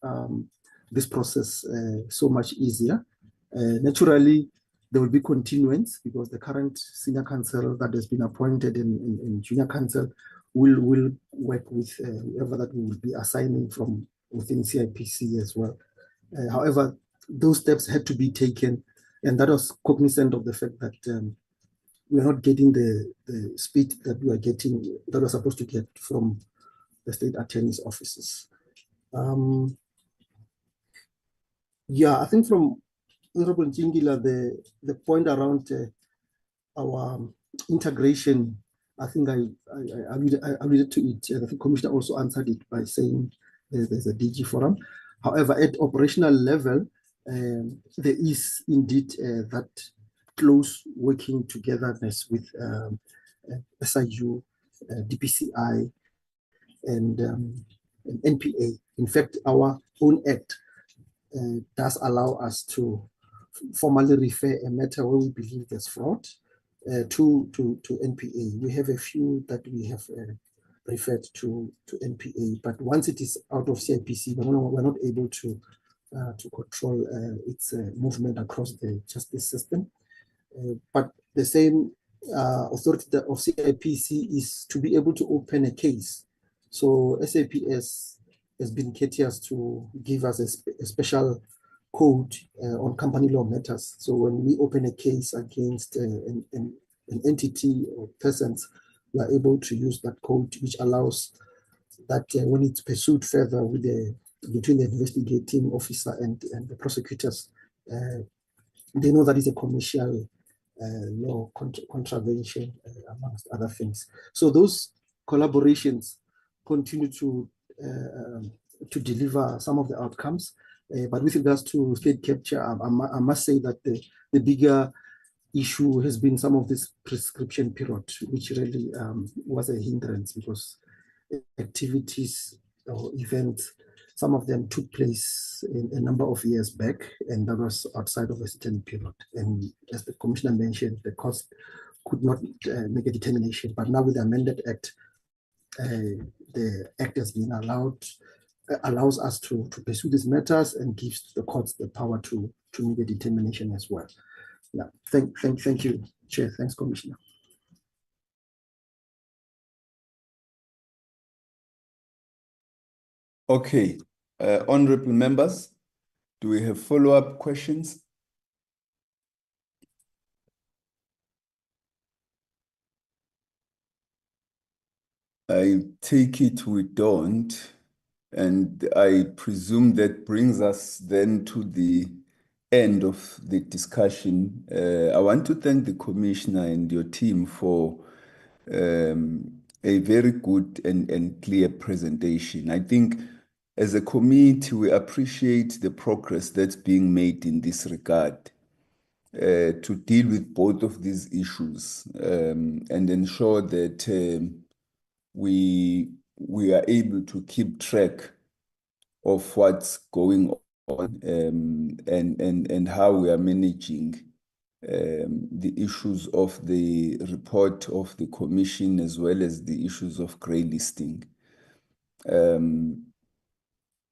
this process so much easier. Naturally, there will be continuance because the current senior counsel that has been appointed in junior counsel will work with whoever that we will be assigning from within CIPC as well. However, those steps had to be taken, and that was cognizant of the fact that we're not getting the speed that we are getting, that we're supposed to get from the state attorney's offices. Yeah, I think from Honorable Njingila, the point around our integration, I think I alluded to it. I think Commissioner also answered it by saying there's a DG forum. However, at operational level, there is indeed that close working togetherness with SIU, DPCI, and NPA. In fact, our own act does allow us to formally refer a matter where we believe there's fraud to NPA. We have a few that we have referred to NPA, but once it is out of CIPC, we're not able to control its movement across the justice system. But the same authority of CIPC is to be able to open a case. So SAPS has been courteous to give us a special code on company law matters. So when we open a case against an entity or persons, we are able to use that code, which allows that when it's pursued further with between the investigating officer and the prosecutors, they know that is a commercial law contravention, amongst other things. So those collaborations continue to deliver some of the outcomes. But with regards to state capture, I must say that the bigger issue has been some of this prescription period, which really was a hindrance because activities or events, some of them took place a number of years back, and that was outside of a certain period. And as the Commissioner mentioned, the court could not make a determination. But now with the amended act, the act has been allows us to pursue these matters and gives the courts the power to make a determination as well. Yeah, thank you, Chair. Thanks, Commissioner. Okay, honorable members, do we have follow-up questions? I take it we don't, and I presume that brings us then to the end of the discussion. I want to thank the Commissioner and your team for a very good and clear presentation. I think As a committee, we appreciate the progress that's being made in this regard to deal with both of these issues and ensure that we are able to keep track of what's going on and how we are managing the issues of the report of the commission as well as the issues of grey listing.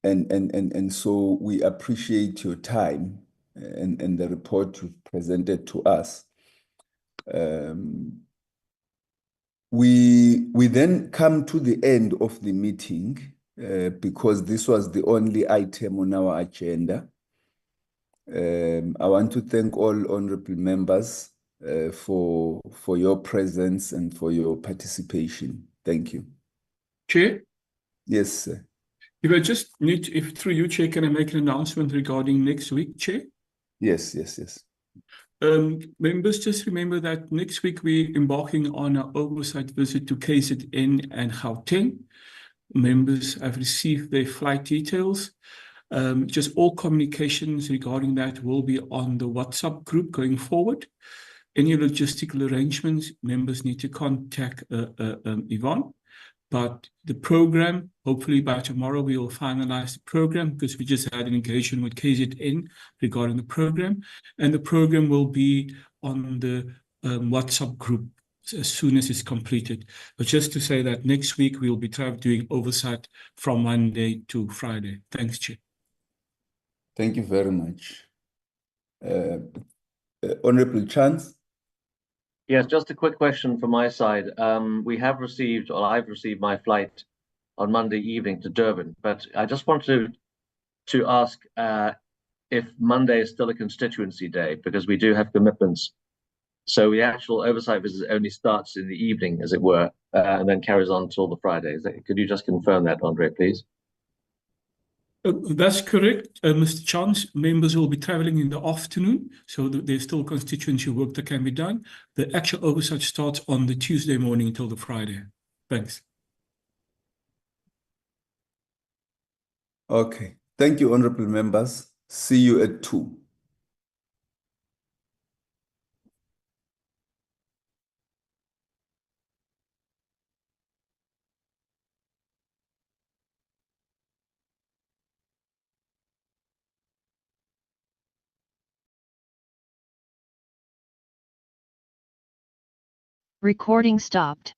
And so we appreciate your time and the report you presented to us. We then come to the end of the meeting because this was the only item on our agenda. I want to thank all honorable members for your presence and for your participation. Thank you. Chair? Yes, sir. If I just need, if through you, Chair, can I make an announcement regarding next week, Chair? Yes. Members, just remember that next week we're embarking on an oversight visit to KZN and Gauteng. Members have received their flight details. Just all communications regarding that will be on the WhatsApp group going forward. Any logistical arrangements, members need to contact Yvonne. But the program, hopefully by tomorrow, we will finalize the program because we just had an engagement with KZN regarding the program. And the program will be on the WhatsApp group as soon as it's completed. But just to say that next week, we'll be doing oversight from Monday to Friday. Thanks, Chair. Thank you very much. Honorable Chance? Yes, just a quick question from my side. We have received, or I've received my flight on Monday evening to Durban, but I just wanted to ask if Monday is still a constituency day, because we do have commitments. So the actual oversight visit only starts in the evening, as it were, and then carries on till the Friday. Could you just confirm that, Andre, please? That's correct, Mr. Chance. Members will be traveling in the afternoon, so there's still constituency work that can be done. The actual oversight starts on the Tuesday morning until the Friday. Thanks. Okay. Thank you, honorable members. See you at 2. Recording stopped.